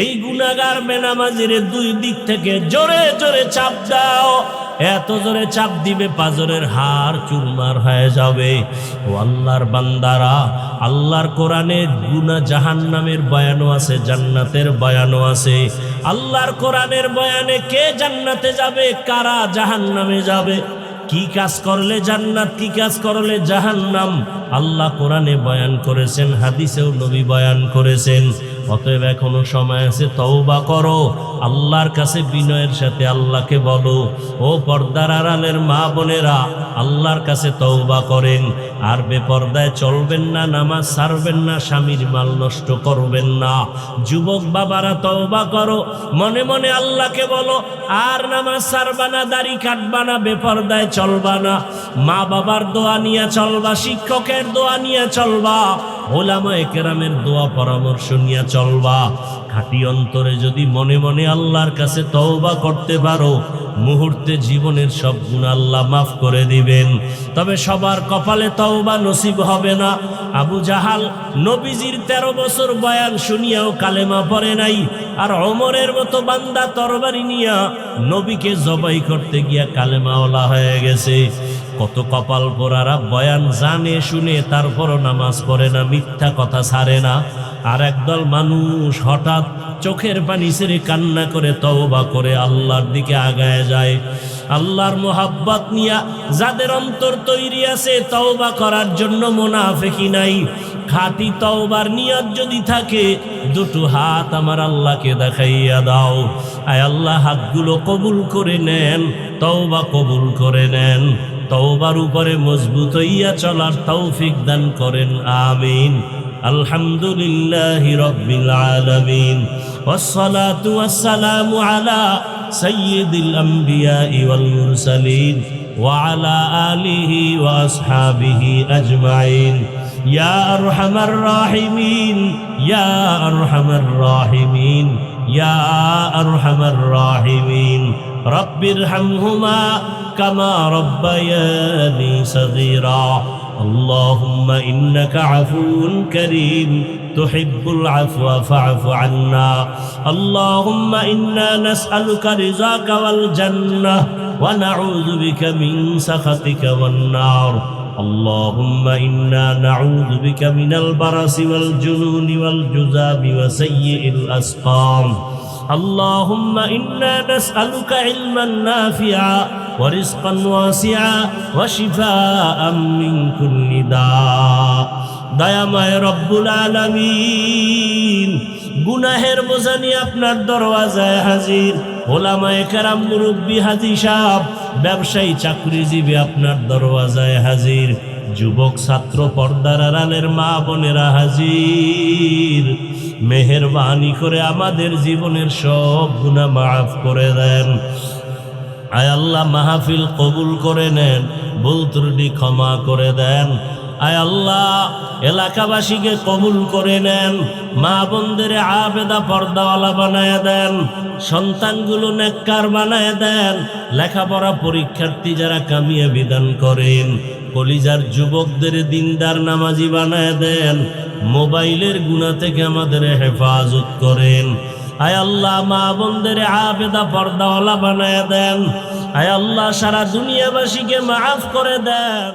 এই গুনাহগার বেনামাজির দুই দিক থেকে জোরে জোরে চাপ দাও। এত জোরে চাপ দিবে পাজরের হাড় চুরমার হয়ে যাবে। ও আল্লাহর বান্দারা, আল্লাহর কোরআনে গুনাহ জাহান্নামের বয়ানও আছে, জান্নাতের বয়ানও আছে। আল্লাহর কোরআনের বয়ানে কে জান্নাতে যাবে, কারা জাহান্নামে যাবে, কি কাজ করলে জান্নাত, কি কাজ করলে জাহান্নাম, আল্লাহ কোরআনে বয়ান করেছেন, হাদিসেও নবী বয়ান করেছেন। অতএব এখনো সময় আছে, তওবা করো, আল্লাহর কাছে বিনয়ের সাথে আল্লাহকে বলো। ও পর্দার আড়ালের মা বোনেরা, আল্লাহর কাছে তওবা করেন, আর বেপর্দায় চলবেন না, নামাজ ছাড়বেন না, স্বামীর মাল নষ্ট করবেন না। যুবক বাবারা তওবা করো, মনে মনে আল্লাহকে বলো, আর নামাজ ছাড়বা না, দাড়ি কাটবা না, বেপর্দায় চলবা না, মা বাবার দোয়া নিয়ে চলবা, শিক্ষকের দোয়া নিয়ে চলবা, ওলামায়ে কেরামের দোয়া পরামর্শ নিয়ে চলবা। খাঁটি অন্তরে যদি মনে মনে আল্লাহর কাছে তওবা করতে পারো, মুহূর্তে জীবনের সব গুনাহ আল্লাহ মাফ করে দিবেন। তবে সবার কপালে তওবা নসিব হবে না। আবু জাহাল নবীজির 13 বছর বয়ান শুনিয়াও কালেমা পড়ে নাই, আর ওমরের মতো বান্দা তরবারি নিয়া নবীকে জবাই করতে গিয়া কালেমাওয়ালা হয়ে গেছে। কত কপাল পোড়ারা বয়ান জানে শুনে তারপরও নামাজ পড়ে না, মিথ্যা কথা ছাড়ে না। আর একদল মানুষ হঠাৎ চোখের পানি ছেড়ে কান্না করে তওবা করে আল্লাহর দিকে আগায় যায়। আল্লাহর মোহাব্বত নিয়া যাদের অন্তর তৈরি আছে তওবা করার জন্য, মুনাফিকি নাই, খাঁটি তওবার নিয়ত যদি থাকে দুটো হাত আমার আল্লাহকে দেখাইয়া দাও। আয় আল্লাহ, হাতগুলো কবুল করে নেন, তওবা কবুল করে নেন, তওবার উপরে মজবুত হইয়া চলার তৌফিক দান করেন, আমিন। আলহামদুলিল্লাহি রাব্বিল আলামিন, ওয়াসসালাতু ওয়াসসালামু আলা সাইয়্যিদিল আমবিয়াই ওয়াল মুরসালিন ওয়া আলা আলিহি ওয়া আসহাবিহি আজমাইন। ইয়া আরহামার রাহিমিন, ইয়া আরহামার রাহিমিন, ইয়া আরহামার রাহিমিন। রব্বিরহামহুমা কামা রব্বায়ানি সগীরা। اللهم إنك عفو كريم تحب العفو فاعف عنا. اللهم إنا نسألك رضاك والجنة ونعوذ بك من سخطك والنار. اللهم إنا نعوذ بك من البرص والجنون والجذام وسيء الأسقام. اللهم إنا نسألك علما نافعا ورزقا واسعا وشفاء من كل داء. দয়াময় রব্বুল আলামিন, গুনাহের বোঝা নিয়ে আপনার দরওয়াজায় হাজির। ওলামায়ে কেরাম, মুরব্বী, হাজী সাহেব, ব্যবসায়ী, চাকরিজীবী আপনার দরওয়াজায় হাজির। যুবক, ছাত্র, পর্দার আড়ালের মা বোনেরা হাজির। মেহেরবানি করে আমাদের জীবনের সব গুনাহ মাফ করে দেন। আয় আল্লাহ, মাহফিল কবুল করে নেন, ভুল ত্রুটি ক্ষমা করে দেন। আয় আল্লাহ, এলাকাবাসীকে কবুল করে নেন, মা বোনদের আবেদা পর্দাওয়ালা বানায় দেন, সন্তানগুলো নেককার বানায় দেন, লেখাপড়া পরীক্ষার্থী যারা কামিয়ে বিধান করেন, কলিজার যুবকদের দিনদার নামাজি বানায় দেন, মোবাইলের গুনাহ থেকে আমাদের হেফাজত করেন। আয় আল্লাহ, মা বোনদের আবেদা পর্দাওয়ালা বানায় দেন। আয় আল্লাহ, সারা দুনিয়াবাসীকে মাফ করে দেন।